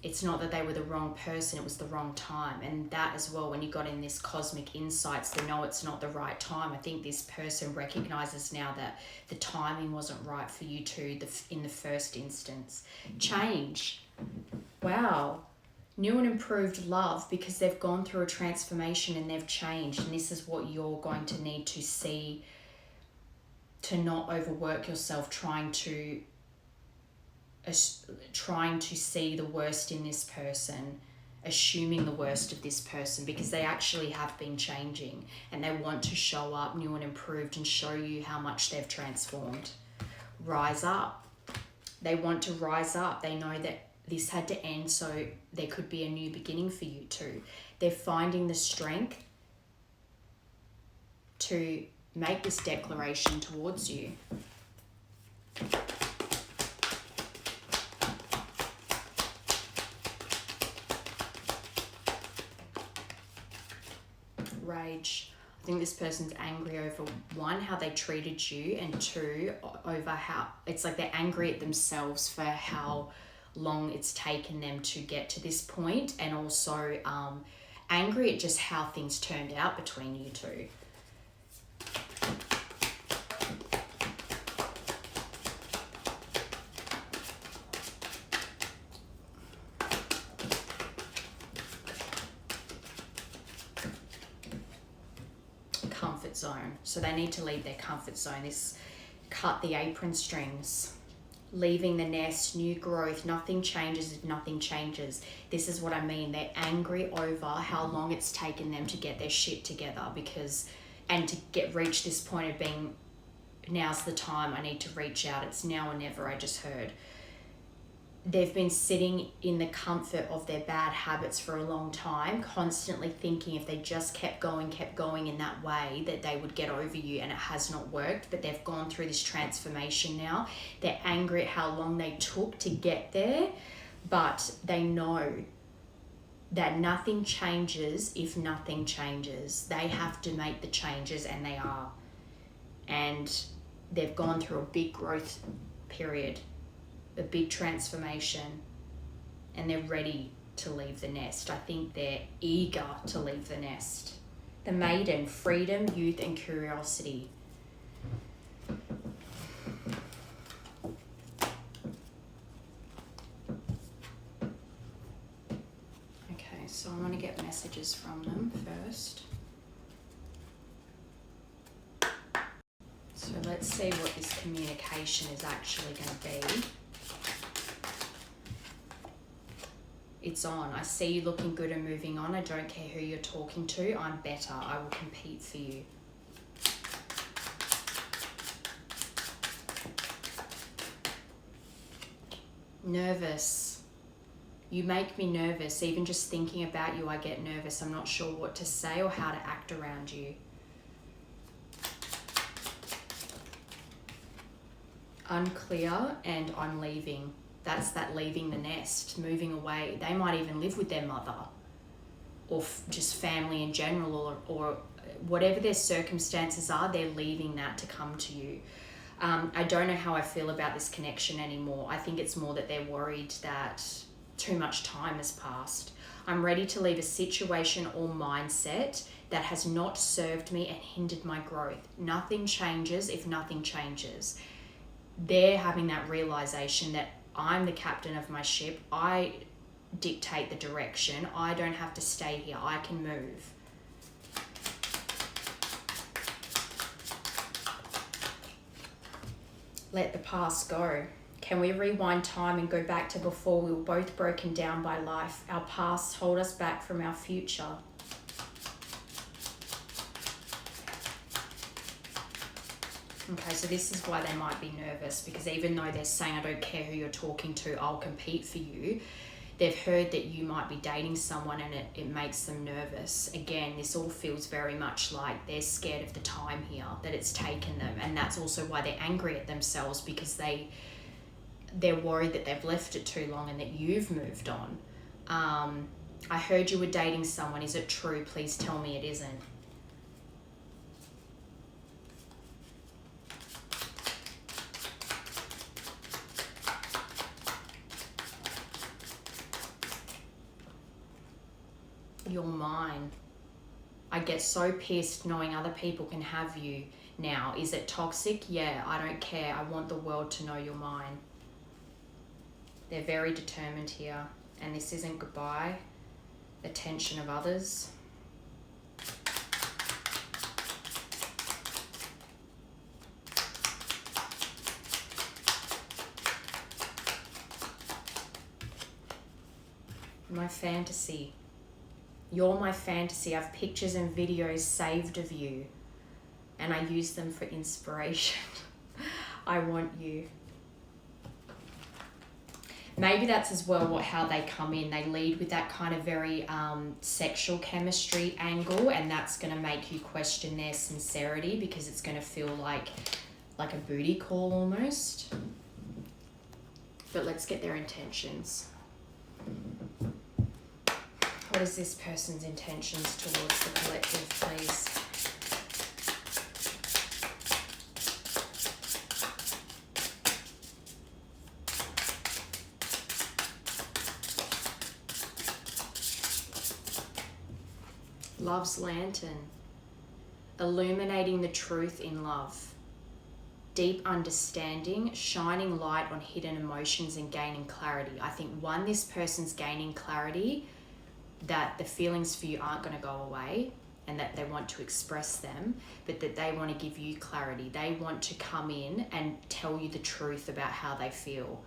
It's not that they were the wrong person, it was the wrong time. And that as well, when you got in this cosmic insights, they know it's not the right time. I think this person recognizes now that the timing wasn't right for you two in the first instance. Change. Wow. New and improved love, because they've gone through a transformation and they've changed, and this is what you're going to need to see, to not overwork yourself trying to see the worst in this person, assuming the worst of this person, because they actually have been changing and they want to show up new and improved and show you how much they've transformed. Rise up. They want to rise up. They know that this had to end so there could be a new beginning for you too. They're finding the strength to make this declaration towards you. Rage. I think this person's angry over, one, how they treated you, and two, over how it's like they're angry at themselves for how long it's taken them to get to this point, and also angry at just how things turned out between you two. Comfort zone. So they need to leave their comfort zone. This cut the apron strings. Leaving the nest, new growth, nothing changes if nothing changes. This is what I mean. They're angry over how long it's taken them to get their shit together, and to reach this point of being, now's the time, I need to reach out. It's now or never, I just heard. They've been sitting in the comfort of their bad habits for a long time, constantly thinking if they just kept going in that way, that they would get over you, and it has not worked. But they've gone through this transformation now. They're angry at how long they took to get there, but they know that nothing changes if nothing changes. They have to make the changes, and they are. And they've gone through a big growth period, a big transformation, and they're ready to leave the nest. I think they're eager to leave the nest. The Maiden, freedom, youth, and curiosity. Okay, so I want to get messages from them first. So let's see what this communication is actually going to be. It's on. I see you looking good and moving on. I don't care who you're talking to. I'm better. I will compete for you. Nervous. You make me nervous. Even just thinking about you, I get nervous. I'm not sure what to say or how to act around you. Unclear, and I'm leaving. That's that leaving the nest, moving away. They might even live with their mother, or just family in general, or whatever their circumstances are, they're leaving that to come to you. I don't know how I feel about this connection anymore. I think it's more that they're worried that too much time has passed. I'm ready to leave a situation or mindset that has not served me and hindered my growth. Nothing changes if nothing changes. They're having that realization that I'm the captain of my ship. I dictate the direction. I don't have to stay here. I can move. Let the past go. Can we rewind time and go back to before we were both broken down by life? Our pasts hold us back from our future. Okay, so this is why they might be nervous, because even though they're saying, I don't care who you're talking to, I'll compete for you, they've heard that you might be dating someone, and it makes them nervous. Again, this all feels very much like they're scared of the time here that it's taken them, and that's also why they're angry at themselves, because they're worried that they've left it too long and that you've moved on. I heard you were dating someone. Is it true? Please tell me it isn't. You're mine. I get so pissed knowing other people can have you now. Is it toxic? Yeah, I don't care. I want the world to know you're mine. They're very determined here, and this isn't goodbye. Attention of others. My fantasy. You're my fantasy. I have pictures and videos saved of you, and I use them for inspiration. I want you. Maybe that's as well how they come in. They lead with that kind of very sexual chemistry angle, and that's going to make you question their sincerity, because it's going to feel like a booty call almost. But let's get their intentions. What is this person's intentions towards the collective, please? Love's lantern. Illuminating the truth in love. Deep understanding, shining light on hidden emotions and gaining clarity. I think this person's gaining clarity that the feelings for you aren't going to go away, and that they want to express them, but that they want to give you clarity. They want to come in and tell you the truth about how they feel.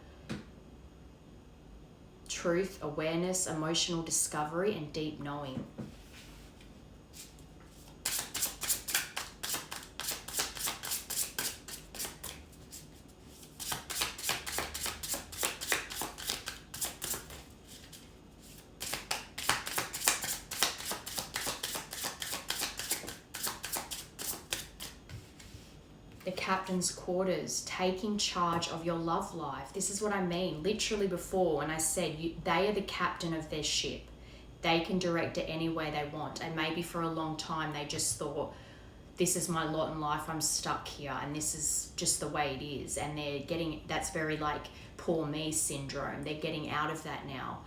Truth, awareness, emotional discovery, and deep knowing. the captain's quarters, taking charge of your love life. This is what I mean. Literally before, when I said they are the captain of their ship. They can direct it any way they want. And maybe for a long time they just thought, this is my lot in life, I'm stuck here and this is just the way it is. And they're getting, that's very like poor me syndrome. They're getting out of that now.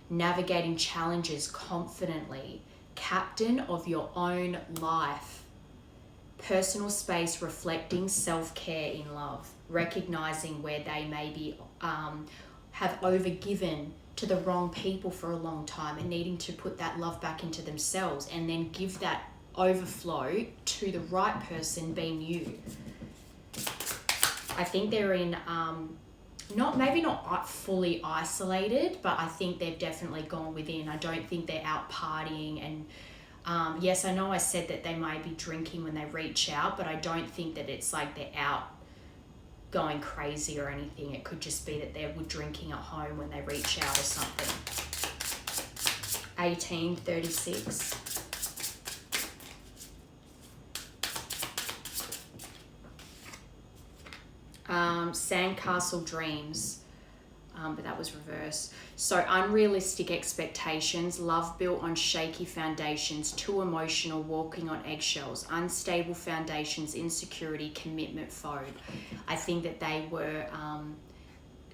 Navigating challenges confidently. Captain of your own life. Personal space, reflecting self-care in love. Recognizing where they maybe have overgiven to the wrong people for a long time and needing to put that love back into themselves and then give that overflow to the right person, being you. I think they're in not fully isolated, but I think they've definitely gone within. I don't think they're out partying and yes, I know I said that they might be drinking when they reach out, but I don't think that it's like they're out going crazy or anything. It could just be that they're drinking at home when they reach out or something. 1836. Sandcastle dreams, but that was reverse. So unrealistic expectations, love built on shaky foundations, too emotional, walking on eggshells, unstable foundations, insecurity, commitment phobia. I think that they were,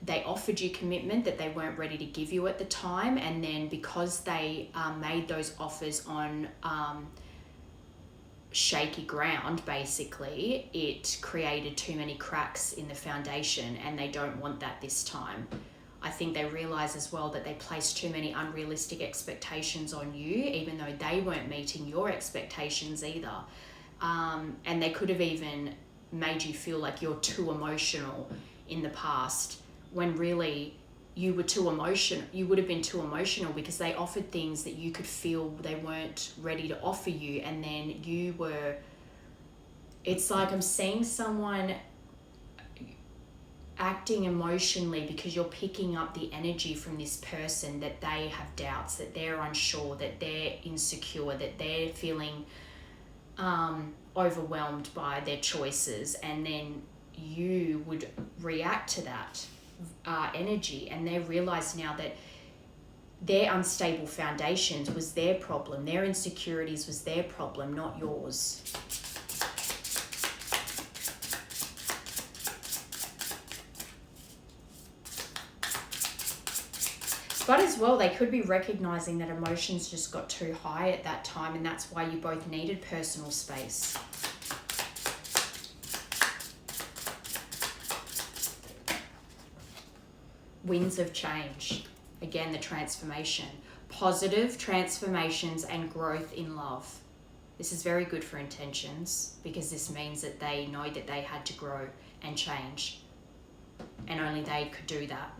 they offered you commitment that they weren't ready to give you at the time, and then because they made those offers on shaky ground, basically, it created too many cracks in the foundation, and they don't want that this time. I think they realize as well that they placed too many unrealistic expectations on you, even though they weren't meeting your expectations either. And they could have even made you feel like you're too emotional in the past, when really you were too emotional. You would have been too emotional because they offered things that you could feel they weren't ready to offer you, and then you were, it's like I'm seeing someone acting emotionally because you're picking up the energy from this person that they have doubts, that they're unsure, that they're insecure, that they're feeling overwhelmed by their choices, and then you would react to that energy, and they realize now that their unstable foundations was their problem, their insecurities was their problem, not yours. But as well, they could be recognizing that emotions just got too high at that time, and that's why you both needed personal space. Winds of change. Again, the transformation. Positive transformations and growth in love. This is very good for intentions, because this means that they know that they had to grow and change, and only they could do that.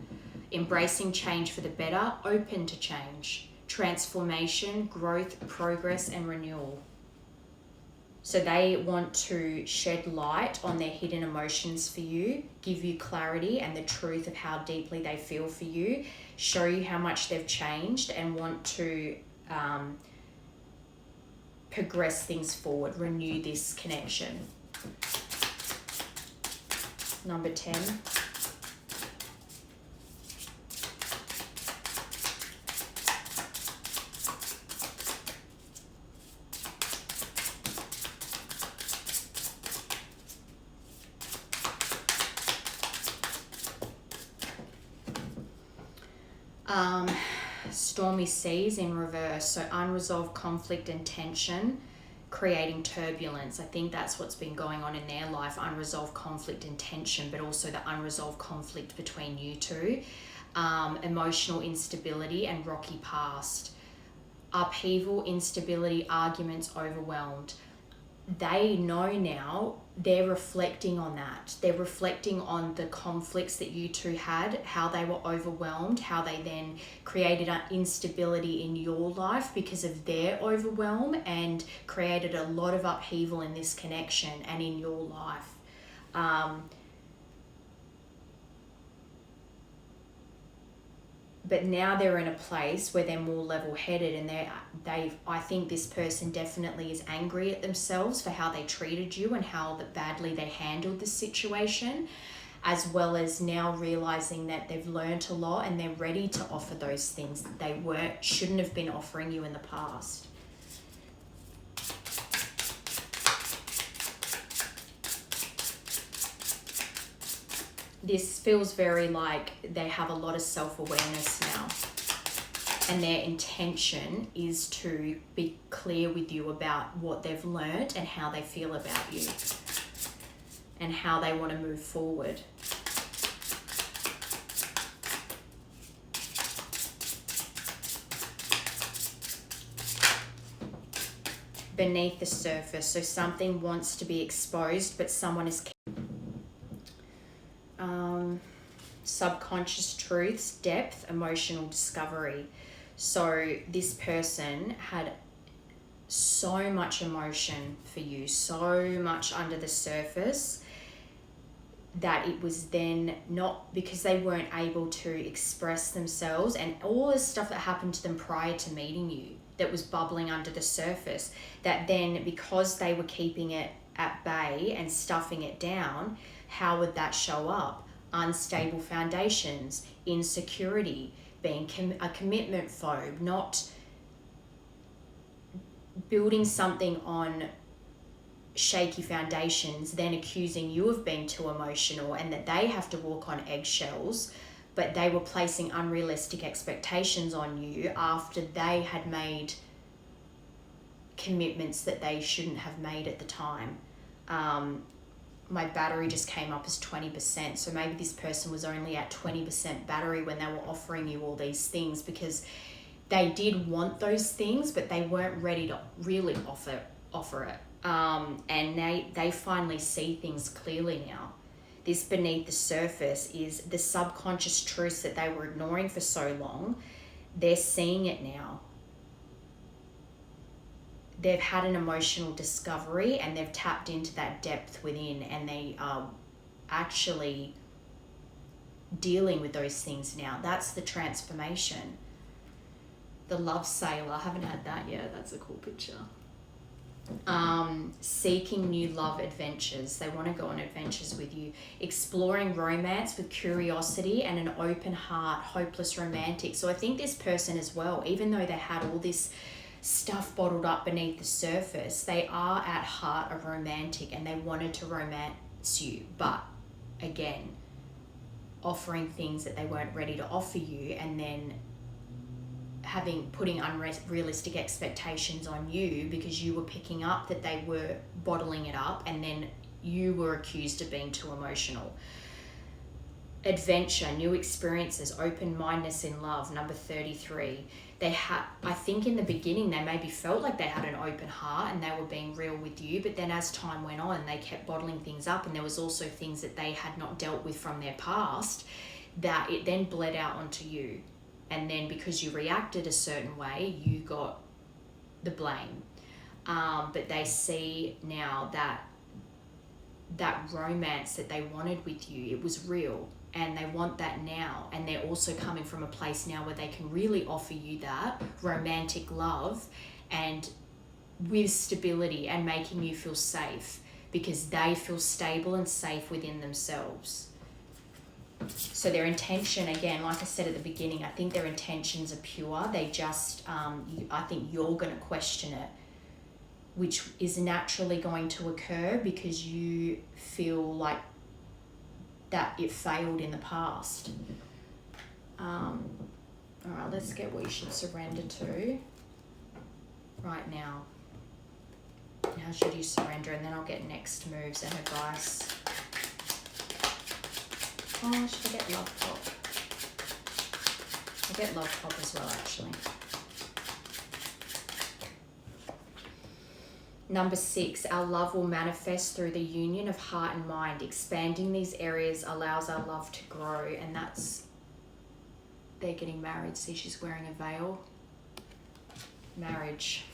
Embracing change for the better, open to change, transformation, growth, progress, and renewal. So they want to shed light on their hidden emotions for you, give you clarity and the truth of how deeply they feel for you, show you how much they've changed, and want to progress things forward, renew this connection. Number 10. Stormy seas in reverse, so unresolved conflict and tension, creating turbulence. I think that's what's been going on in their life, unresolved conflict and tension, but also the unresolved conflict between you two. Emotional instability and rocky past. Upheaval, instability, arguments, overwhelmed. They know now, they're reflecting on that. They're reflecting on the conflicts that you two had, how they were overwhelmed, how they then created an instability in your life because of their overwhelm, and created a lot of upheaval in this connection and in your life. But now they're in a place where they're more level-headed, and I think this person definitely is angry at themselves for how they treated you and how badly they handled the situation, as well as now realizing that they've learned a lot and they're ready to offer those things that they shouldn't have been offering you in the past. This feels very like they have a lot of self-awareness now, and their intention is to be clear with you about what they've learned and how they feel about you and how they want to move forward. Beneath the surface, so something wants to be exposed, but someone is subconscious truths, depth, emotional discovery. So this person had so much emotion for you, so much under the surface, that it was then not because they weren't able to express themselves, and all the stuff that happened to them prior to meeting you that was bubbling under the surface, that then because they were keeping it at bay and stuffing it down, how would that show up? Unstable foundations, insecurity, being a commitment phobe, not building something on shaky foundations, then accusing you of being too emotional and that they have to walk on eggshells, but they were placing unrealistic expectations on you after they had made commitments that they shouldn't have made at the time. My battery just came up as 20%. So maybe this person was only at 20% battery when they were offering you all these things, because they did want those things, but they weren't ready to really offer it. And they finally see things clearly now. This beneath the surface is the subconscious truths that they were ignoring for so long. They're seeing it now. They've had an emotional discovery and they've tapped into that depth within, and they are actually dealing with those things now. That's the transformation. The love sailor, I haven't had that yet. That's a cool picture. Seeking new love adventures. They want to go on adventures with you. Exploring romance with curiosity and an open heart, hopeless romantic. So I think this person as well, even though they had all this stuff bottled up beneath the surface, they are at heart a romantic and they wanted to romance you, but again, offering things that they weren't ready to offer you, and then putting unrealistic expectations on you because you were picking up that they were bottling it up, and then you were accused of being too emotional. Adventure, new experiences, open-mindedness in love, number 33. I think in the beginning they maybe felt like they had an open heart and they were being real with you, but then as time went on, they kept bottling things up, and there was also things that they had not dealt with from their past that it then bled out onto you. And then because you reacted a certain way, you got the blame. But they see now that romance that they wanted with you, it was real. And they want that now, and they're also coming from a place now where they can really offer you that romantic love and with stability, and making you feel safe because they feel stable and safe within themselves. So their intention, again, like I said at the beginning, I think their intentions are pure. They just, I think you're going to question it, which is naturally going to occur because you feel like that it failed in the past. All right, let's get what you should surrender to right now. How should you surrender? And then I'll get next moves and advice. Oh, should I get Love Pop? I'll get Love Pop as well, actually. Number 6, our love will manifest through the union of heart and mind. Expanding these areas allows our love to grow, and they're getting married. See, she's wearing a veil. Marriage.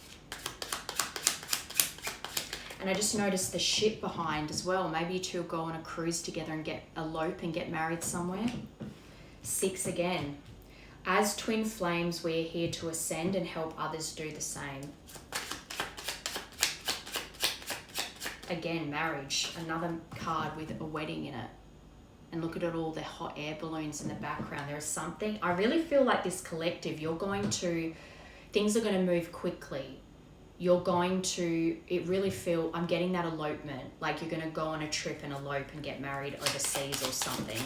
And I just noticed the ship behind as well. Maybe you two will go on a cruise together and elope and get married somewhere. 6 again. As twin flames, we are here to ascend and help others do the same. Again, marriage, another card with a wedding in it. And look at it all, the hot air balloons in the background. There is something, I really feel like this collective, things are going to move quickly. It really feel, I'm getting that elopement, like you're going to go on a trip and elope and get married overseas or something.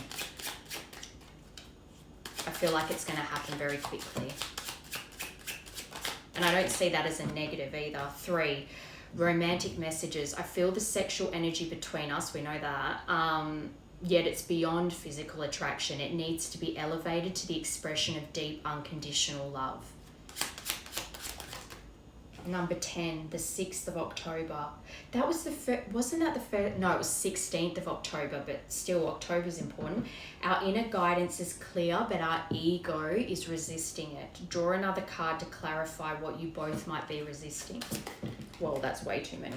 I feel like it's going to happen very quickly. And I don't see that as a negative either. 3, romantic messages. I feel the sexual energy between us, we know that. Yet it's beyond physical attraction. It needs to be elevated to the expression of deep, unconditional love. Number 10, the 6th of October. That was the first, wasn't that the first? No, it was 16th of October, but still October's important. Our inner guidance is clear, but our ego is resisting it. Draw another card to clarify what you both might be resisting. Well, that's way too many.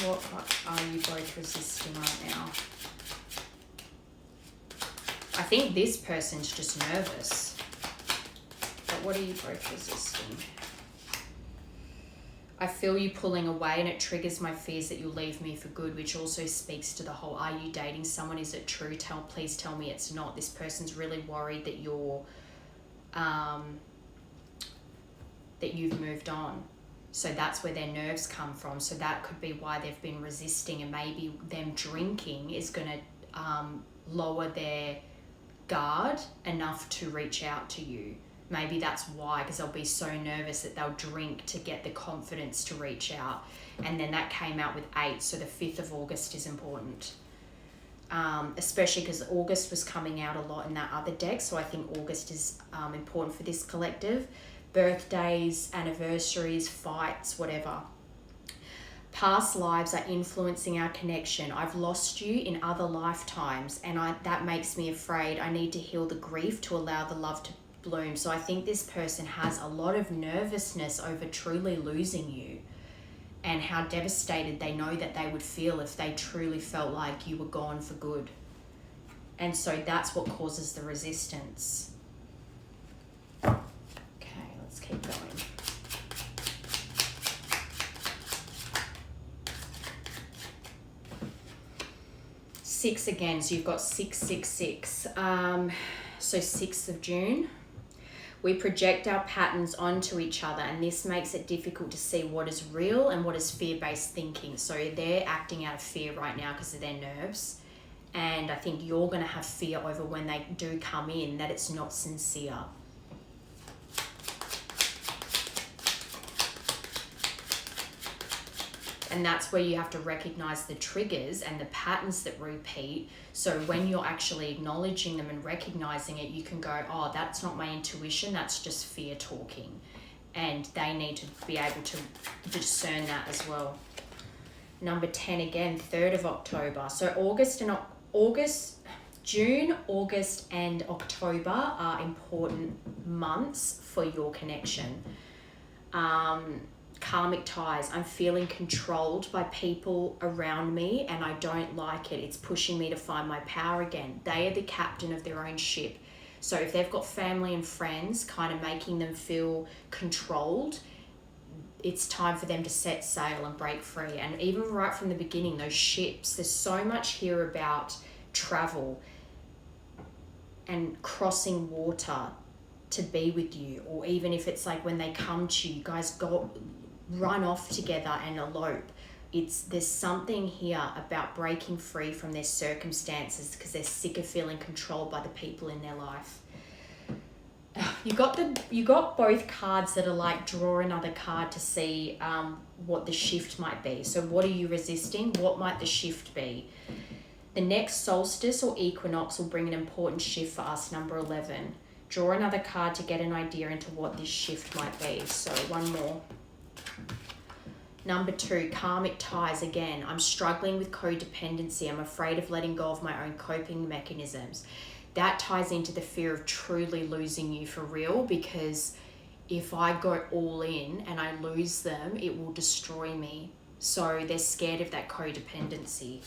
What are you both resisting right now? I think this person's just nervous. But what are you both resisting? I feel you pulling away and it triggers my fears that you'll leave me for good, which also speaks to the whole, are you dating someone? Is it true? Please tell me it's not. This person's really worried that you've moved on. So that's where their nerves come from. So that could be why they've been resisting, and maybe them drinking is going to lower their guard enough to reach out to you. Maybe that's why, because they'll be so nervous that they'll drink to get the confidence to reach out. And then that came out with 8, so the 5th of August is important. Especially because August was coming out a lot in that other deck, so I think August is important for this collective. Birthdays, anniversaries, fights, whatever. Past lives are influencing our connection. I've lost you in other lifetimes, and that makes me afraid. I need to heal the grief to allow the love to bloom. So I think this person has a lot of nervousness over truly losing you, and how devastated they know that they would feel if they truly felt like you were gone for good. And so that's what causes the resistance. Okay, let's keep going. Six again, so you've got 666. So 6th of June. We project our patterns onto each other, and this makes it difficult to see what is real and what is fear-based thinking. So they're acting out of fear right now because of their nerves. And I think you're going to have fear over when they do come in that it's not sincere. And that's where you have to recognize the triggers and the patterns that repeat. So when you're actually acknowledging them and recognizing it, you can go, oh, that's not my intuition, that's just fear talking. And they need to be able to discern that as well. Number 10 again, 3rd of October. So June, August, and October are important months for your connection. Karmic ties. I'm feeling controlled by people around me, and I don't like it. It's pushing me to find my power again. They are the captain of their own ship. So if they've got family and friends kind of making them feel controlled, it's time for them to set sail and break free. And even right from the beginning, those ships, there's so much here about travel and crossing water to be with you. Or even if it's like when they come to you, you guys run off together and elope. There's something here about breaking free from their circumstances because they're sick of feeling controlled by the people in their life. You got both cards that are like, draw another card to see what the shift might be. So what are you resisting? What might the shift be? The next solstice or equinox will bring an important shift for us, number 11. Draw another card to get an idea into what this shift might be. So one more. Number 2, karmic ties again. I'm struggling with codependency. I'm afraid of letting go of my own coping mechanisms. That ties into the fear of truly losing you for real, because if I go all in and I lose them, it will destroy me. So they're scared of that codependency.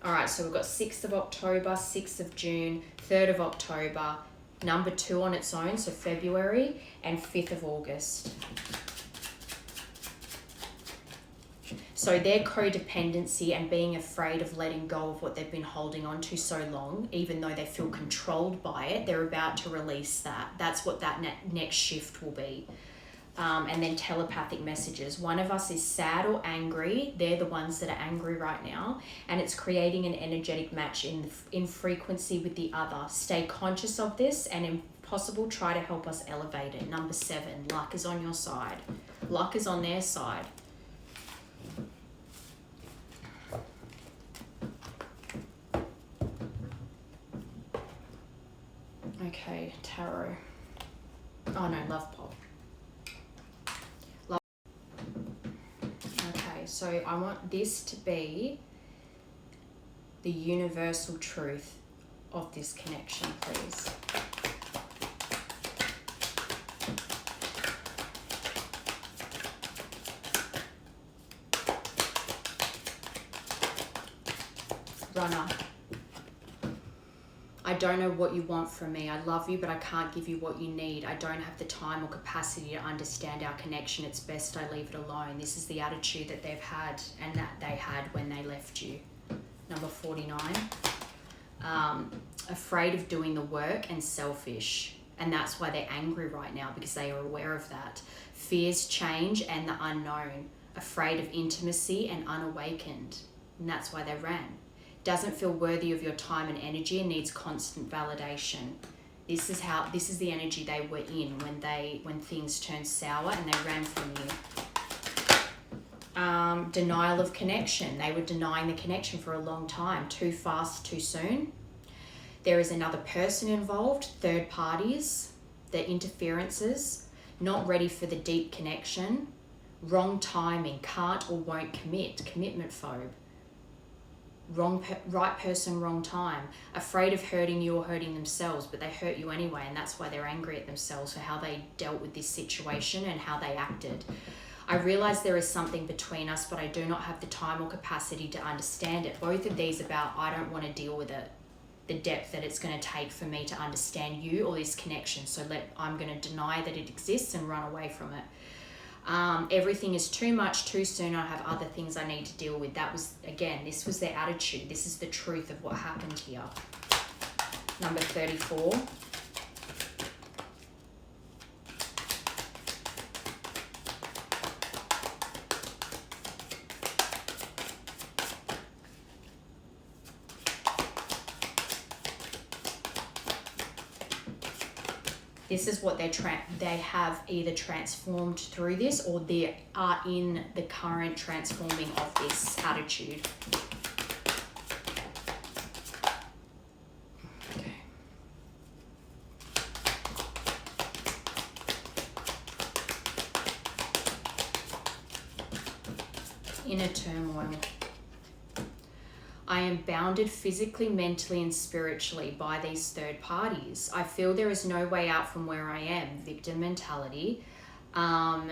All right, so we've got 6th of October, 6th of June, 3rd of October, number 2 on its own, so February, and 5th of August. So their codependency and being afraid of letting go of what they've been holding on to so long, even though they feel controlled by it, they're about to release that. That's what that next shift will be. And then telepathic messages. One of us is sad or angry. They're the ones that are angry right now. And it's creating an energetic match in frequency with the other. Stay conscious of this and if possible, try to help us elevate it. Number 7, luck is on your side. Luck is on their side. Okay, tarot. Oh no, love pop. Okay, so I want this to be the universal truth of this connection, please. Runner. I don't know what you want from me. I love you, but I can't give you what you need. I don't have the time or capacity to understand our connection. It's best I leave it alone. This is the attitude that they've had and that they had when they left you. Number 49. Afraid of doing the work and selfish. And that's why they're angry right now, because they are aware of that. Fears change and the unknown. Afraid of intimacy and unawakened. And that's why they ran. Doesn't feel worthy of your time and energy and needs constant validation. This is the energy they were in when things turned sour and they ran from you. Denial of connection. They were denying the connection for a long time. Too fast, too soon. There is another person involved, third parties, the interferences, not ready for the deep connection, wrong timing, can't or won't commit, commitment phobe. Right person, wrong time. Afraid of hurting you or hurting themselves, but they hurt you anyway, and that's why they're angry at themselves for how they dealt with this situation and how they acted. I realize there is something between us, but I do not have the time or capacity to understand it. Both of these about I don't want to deal with it, the depth that it's going to take for me to understand you or this connection. So I'm going to deny that it exists and run away from it. Everything is too much, too soon. I have other things I need to deal with. This was their attitude. This is the truth of what happened here. Number 34. This is what they have either transformed through this or they are in the current transforming of this attitude. Okay. Inner turmoil. I am bounded physically, mentally, and spiritually by these third parties. I feel there is no way out from where I am. Victim mentality. I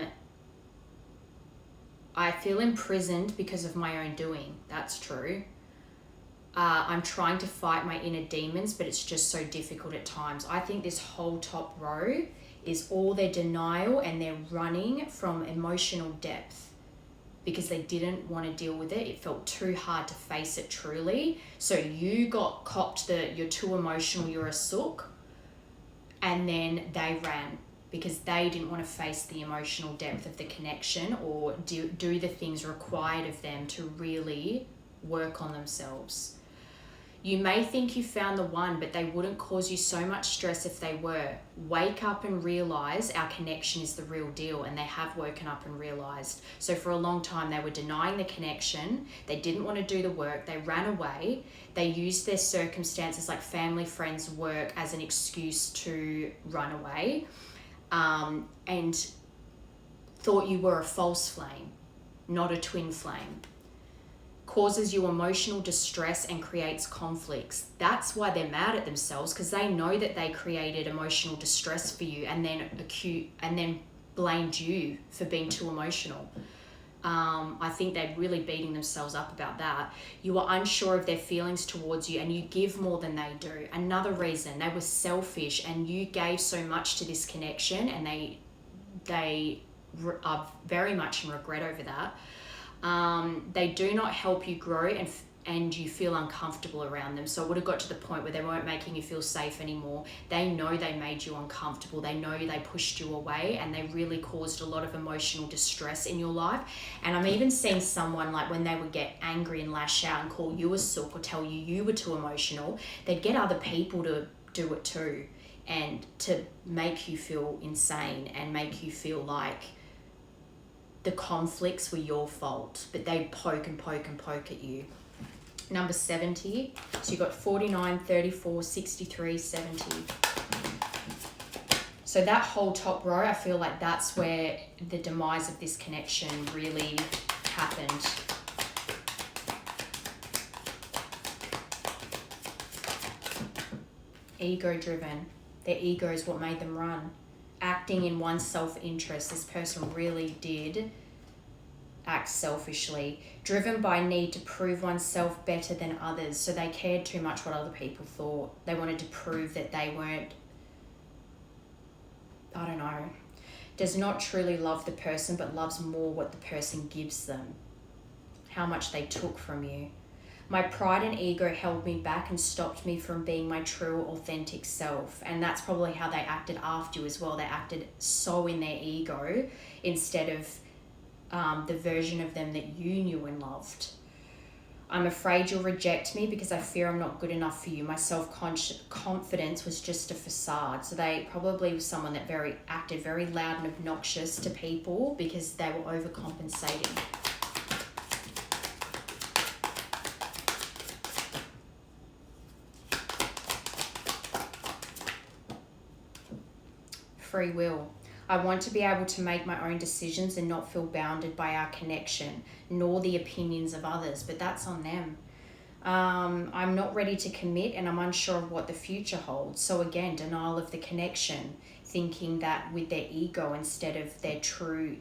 feel imprisoned because of my own doing. That's true. I'm trying to fight my inner demons, but it's just so difficult at times. I think this whole top row is all their denial and they're running from emotional depth. Because they didn't want to deal with it. It felt too hard to face it truly. So you got copped you're too emotional, you're a sook. And then they ran because they didn't want to face the emotional depth of the connection or do the things required of them to really work on themselves. You may think you found the one, but they wouldn't cause you so much stress if they were. Wake up and realize our connection is the real deal, and they have woken up and realized. So for a long time, they were denying the connection. They didn't want to do the work. They ran away. They used their circumstances like family, friends, work as an excuse to run away, and thought you were a false flame, not a twin flame. Causes you emotional distress and creates conflicts. That's why they're mad at themselves, because they know that they created emotional distress for you and then blamed you for being too emotional. I think they're really beating themselves up about that. You are unsure of their feelings towards you and you give more than they do. Another reason, they were selfish and you gave so much to this connection, and they are very much in regret over that. They do not help you grow, and you feel uncomfortable around them. So it would have got to the point where they weren't making you feel safe anymore. They know they made you uncomfortable. They know they pushed you away, and they really caused a lot of emotional distress in your life. And I'm even seeing someone, like, when they would get angry and lash out and call you a sook or tell you were too emotional, they'd get other people to do it too, and to make you feel insane and make you feel like the conflicts were your fault, but they poke and poke and poke at you. Number 70. So you got 49, 34, 63, 70. So that whole top row, I feel like that's where the demise of this connection really happened. Ego driven. Their ego is what made them run. Acting in one's self-interest. This person really did act selfishly, driven by need to prove oneself better than others. So they cared too much what other people thought. They wanted to prove that they weren't, I don't know, does not truly love the person, but loves more what the person gives them, how much they took from you. My pride and ego held me back and stopped me from being my true, authentic self. And that's probably how they acted after you as well. They acted so in their ego instead of the version of them that you knew and loved. I'm afraid you'll reject me because I fear I'm not good enough for you. My self-confidence was just a facade. So they probably were someone that acted very loud and obnoxious to people because they were overcompensating. Free will. I want to be able to make my own decisions and not feel bounded by our connection, nor the opinions of others, but that's on them. I'm not ready to commit and I'm unsure of what the future holds. So again, denial of the connection, thinking that with their ego instead of their true,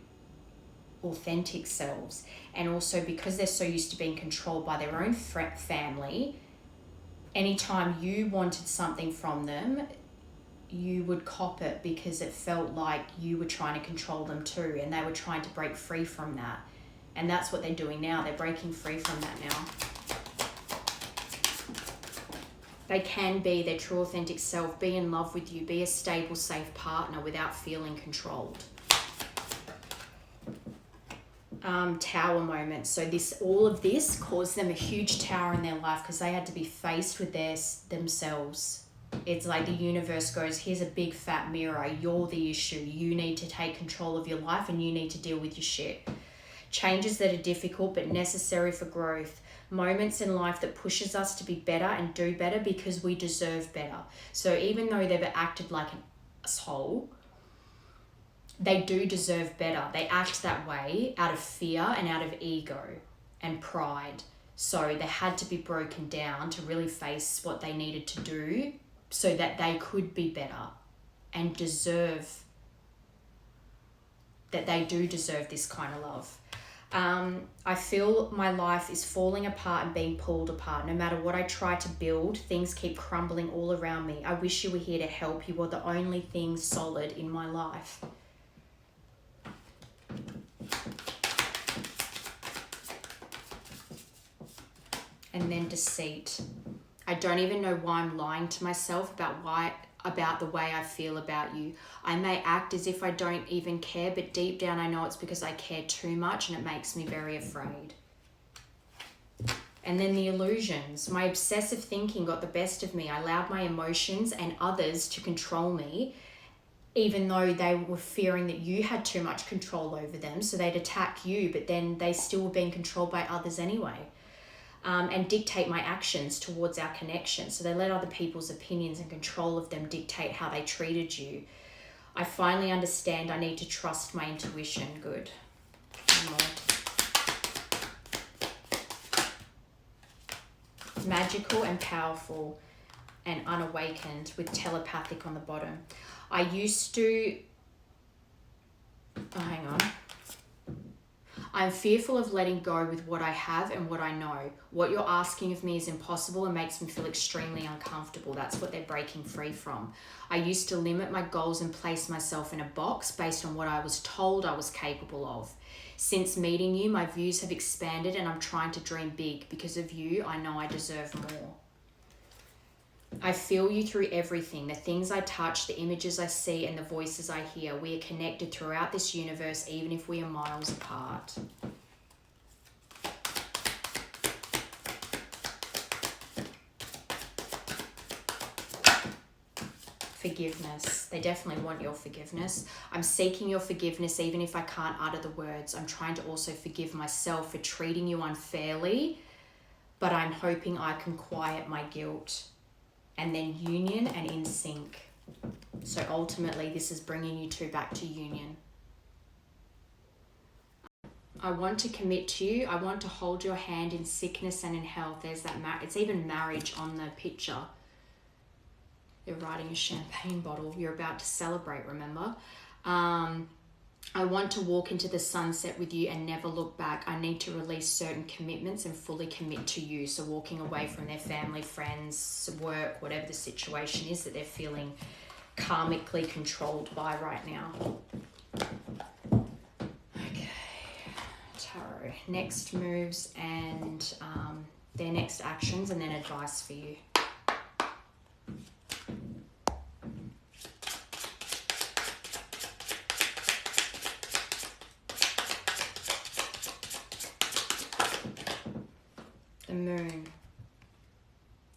authentic selves. And also because they're so used to being controlled by their own family, anytime you wanted something from them, you would cop it because it felt like you were trying to control them too, and they were trying to break free from that. And that's what they're doing now. They're breaking free from that now. They can be their true authentic self, be in love with you, be a stable, safe partner without feeling controlled. Tower moment. So all of this caused them a huge tower in their life because they had to be faced with themselves. It's like the universe goes, here's a big fat mirror. You're the issue. You need to take control of your life and you need to deal with your shit. Changes that are difficult but necessary for growth. Moments in life that pushes us to be better and do better because we deserve better. So even though they've acted like an asshole, they do deserve better. They act that way out of fear and out of ego and pride. So they had to be broken down to really face what they needed to do so that they could be better and deserve, that they do deserve this kind of love. I feel my life is falling apart and being pulled apart. No matter what I try to build, things keep crumbling all around me. I wish you were here to help. You are the only thing solid in my life. And then deceit. I don't even know why I'm lying to myself about the way I feel about you. I may act as if I don't even care, but deep down I know it's because I care too much and it makes me very afraid. And then the illusions. My obsessive thinking got the best of me. I allowed my emotions and others to control me, even though they were fearing that you had too much control over them, so they'd attack you, but then they still were being controlled by others anyway. And dictate my actions towards our connection. So they let other people's opinions and control of them dictate how they treated you. I finally understand I need to trust my intuition. Good. One more. Magical and powerful and unawakened with telepathic on the bottom. I I'm fearful of letting go with what I have and what I know. What you're asking of me is impossible and makes me feel extremely uncomfortable. That's what they're breaking free from. I used to limit my goals and place myself in a box based on what I was told I was capable of. Since meeting you, my views have expanded and I'm trying to dream big. Because of you, I know I deserve more. I feel you through everything, the things I touch, the images I see, and the voices I hear. We are connected throughout this universe, even if we are miles apart. Forgiveness. They definitely want your forgiveness. I'm seeking your forgiveness even if I can't utter the words. I'm trying to also forgive myself for treating you unfairly, but I'm hoping I can quiet my guilt. And then union and in sync. So ultimately, this is bringing you two back to union. I want to commit to you. I want to hold your hand in sickness and in health. There's that, it's even marriage on the picture. They're riding a champagne bottle. You're about to celebrate, remember? I want to walk into the sunset with you and never look back. I need to release certain commitments and fully commit to you. So walking away from their family, friends, work, whatever the situation is that they're feeling karmically controlled by right now. Okay, Tarot. Next moves and their next actions and then advice for you. The Moon.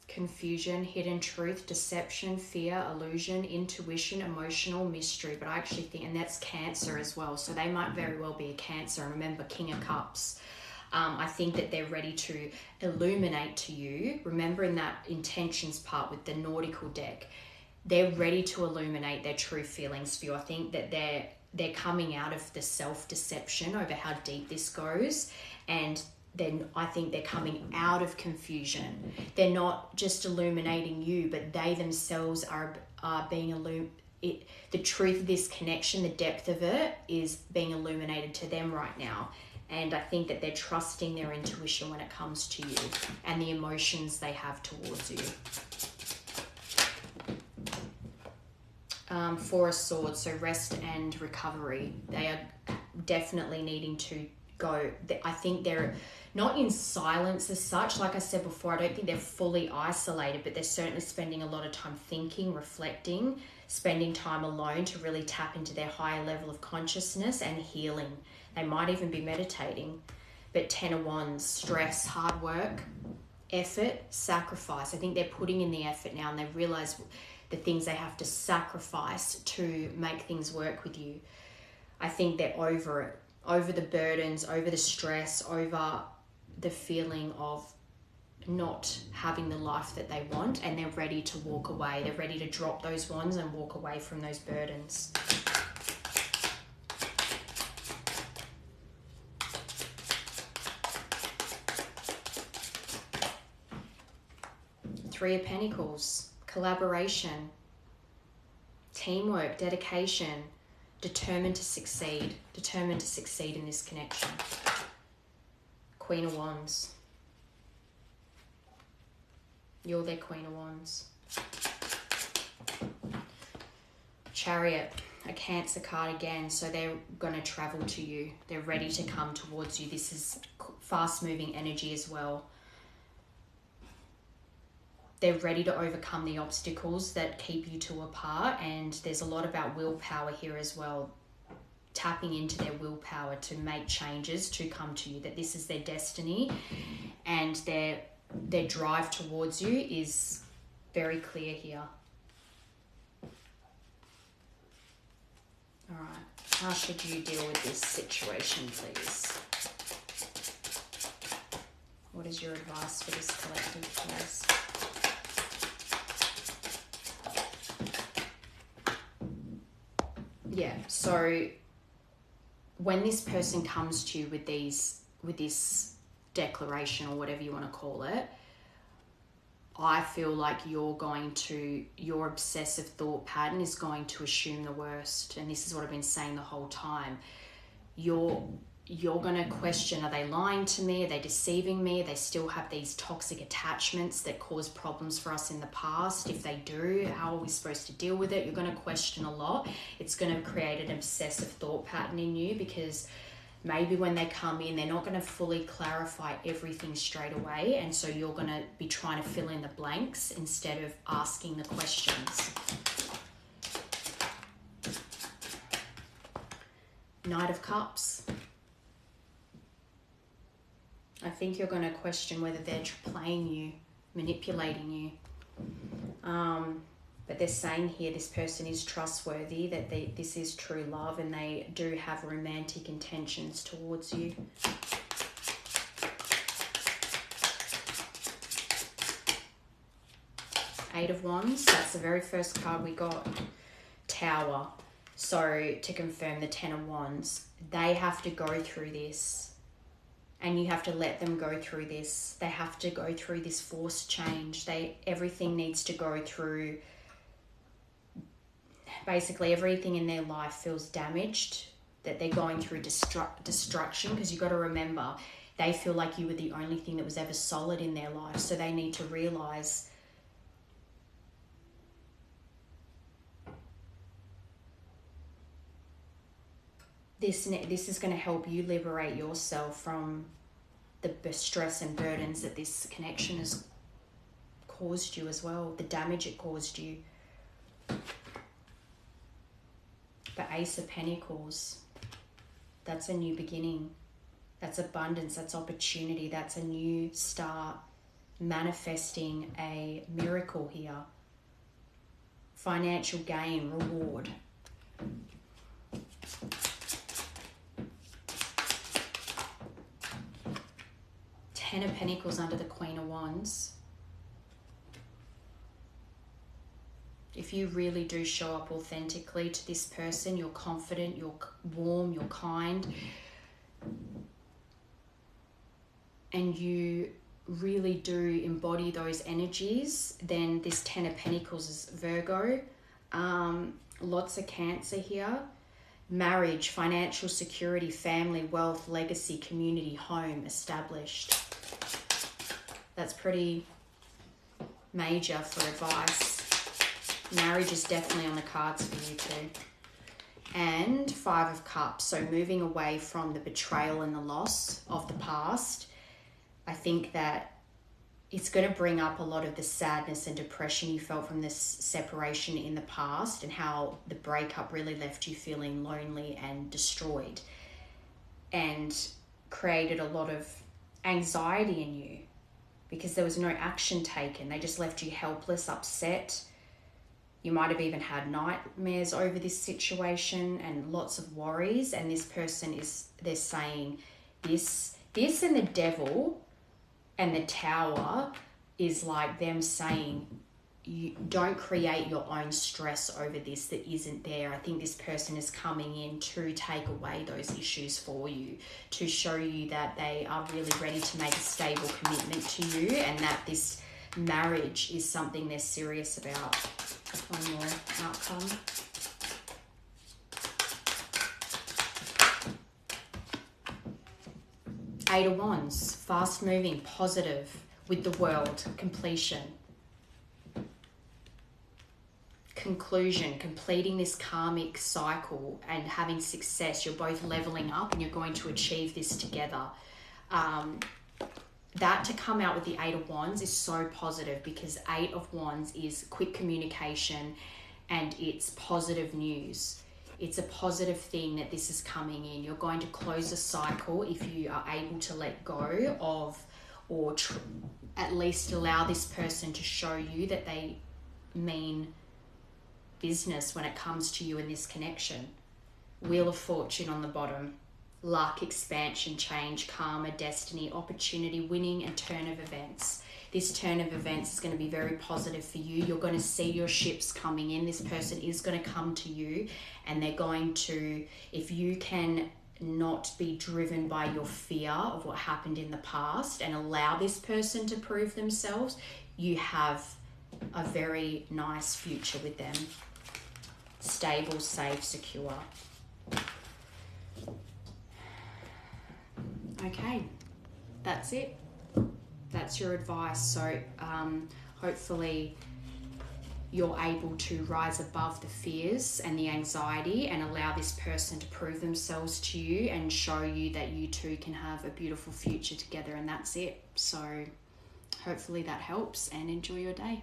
Confusion, hidden truth, deception, fear, illusion, intuition, emotional, mystery. But I actually think, and that's Cancer as well. So they might very well be a Cancer. And remember, King of Cups. I think that they're ready to illuminate to you. Remember in that intentions part with the nautical deck, they're ready to illuminate their true feelings for you. I think that they're coming out of the self-deception over how deep this goes, and then I think they're coming out of confusion. They're not just illuminating you, but they themselves are being the truth of this connection, the depth of it is being illuminated to them right now. And I think that they're trusting their intuition when it comes to you and the emotions they have towards you. Four of Swords, so rest and recovery. They are definitely needing to go. I think they're not in silence as such. Like I said before, I don't think they're fully isolated, but they're certainly spending a lot of time thinking, reflecting, spending time alone to really tap into their higher level of consciousness and healing. They might even be meditating. But Ten of Wands, stress, hard work, effort, sacrifice. I think they're putting in the effort now and they realize the things they have to sacrifice to make things work with you. I think they're over it, over the burdens, over the stress, over the feeling of not having the life that they want, and they're ready to walk away. They're ready to drop those wands and walk away from those burdens. Three of Pentacles, collaboration, teamwork, dedication, determined to succeed in this connection. Queen of Wands. You're their Queen of Wands. Chariot, a Cancer card again, so they're going to travel to you. They're ready to come towards you. This is fast-moving energy as well. They're ready to overcome the obstacles that keep you two apart, and there's a lot about willpower here as well. Tapping into their willpower to make changes to come to you, that this is their destiny, and their drive towards you is very clear here. All right, how should you deal with this situation, please? What is your advice for this collective, please? Yeah, so when this person comes to you with this declaration or whatever you want to call it, I feel like your obsessive thought pattern is going to assume the worst. And this is what I've been saying the whole time. You're you're going to question, are they lying to me? Are they deceiving me? They still have these toxic attachments that caused problems for us in the past. If they do, how are we supposed to deal with it? You're going to question a lot. It's going to create an obsessive thought pattern in you, because maybe when they come in, they're not going to fully clarify everything straight away. And so you're going to be trying to fill in the blanks instead of asking the questions. Knight of Cups. I think you're going to question whether they're playing you, manipulating you. But they're saying here this person is trustworthy, that this is true love, and they do have romantic intentions towards you. Eight of Wands, that's the very first card we got. Tower. So to confirm, the Ten of Wands, they have to go through this. And you have to let them go through this. They have to go through this forced change. Everything needs to go through. Basically, everything in their life feels damaged, that they're going through destruction, because you've got to remember, they feel like you were the only thing that was ever solid in their life. So they need to realize this is going to help you liberate yourself from the stress and burdens that this connection has caused you as well, the damage it caused you. The Ace of Pentacles, that's a new beginning. That's abundance, that's opportunity, that's a new start. Manifesting a miracle here. Financial gain, reward. Ten of Pentacles under the Queen of Wands. If you really do show up authentically to this person, you're confident, you're warm, you're kind, and you really do embody those energies, then this Ten of Pentacles is Virgo. Lots of Cancer here. Marriage, financial security, family, wealth, legacy, community, home, established. That's pretty major for advice. Marriage is definitely on the cards for you too. And Five of Cups, so moving away from the betrayal and the loss of the past. I think that it's going to bring up a lot of the sadness and depression you felt from this separation in the past, and how the breakup really left you feeling lonely and destroyed, and created a lot of anxiety in you because there was no action taken. They just left you helpless, upset. You might have even had nightmares over this situation and lots of worries. And this person they're saying this and the Devil and the Tower is like them saying, you don't create your own stress over this that isn't there. I think this person is coming in to take away those issues for you, to show you that they are really ready to make a stable commitment to you, and that this marriage is something they're serious about. One more outcome. Eight of Wands, fast moving, positive, with the World, completion. Conclusion, completing this karmic cycle and having success. You're both leveling up and you're going to achieve this together. That to come out with the Eight of Wands is so positive, because Eight of Wands is quick communication and it's positive news. It's a positive thing that this is coming in. You're going to close a cycle if you are able to let go of, or at least allow this person to show you that they mean business when it comes to you in this connection. Wheel of Fortune on the bottom. Luck, expansion, change, karma, destiny, opportunity, winning, and turn of events. This turn of events is going to be very positive for you. You're going to see your ships coming in. This person is going to come to you, and they're going to, if you can not be driven by your fear of what happened in the past and allow this person to prove themselves, you have a very nice future with them. Stable, safe, secure. Okay, that's it. That's your advice. So hopefully you're able to rise above the fears and the anxiety and allow this person to prove themselves to you and show you that you two can have a beautiful future together, and that's it. So hopefully that helps, and enjoy your day.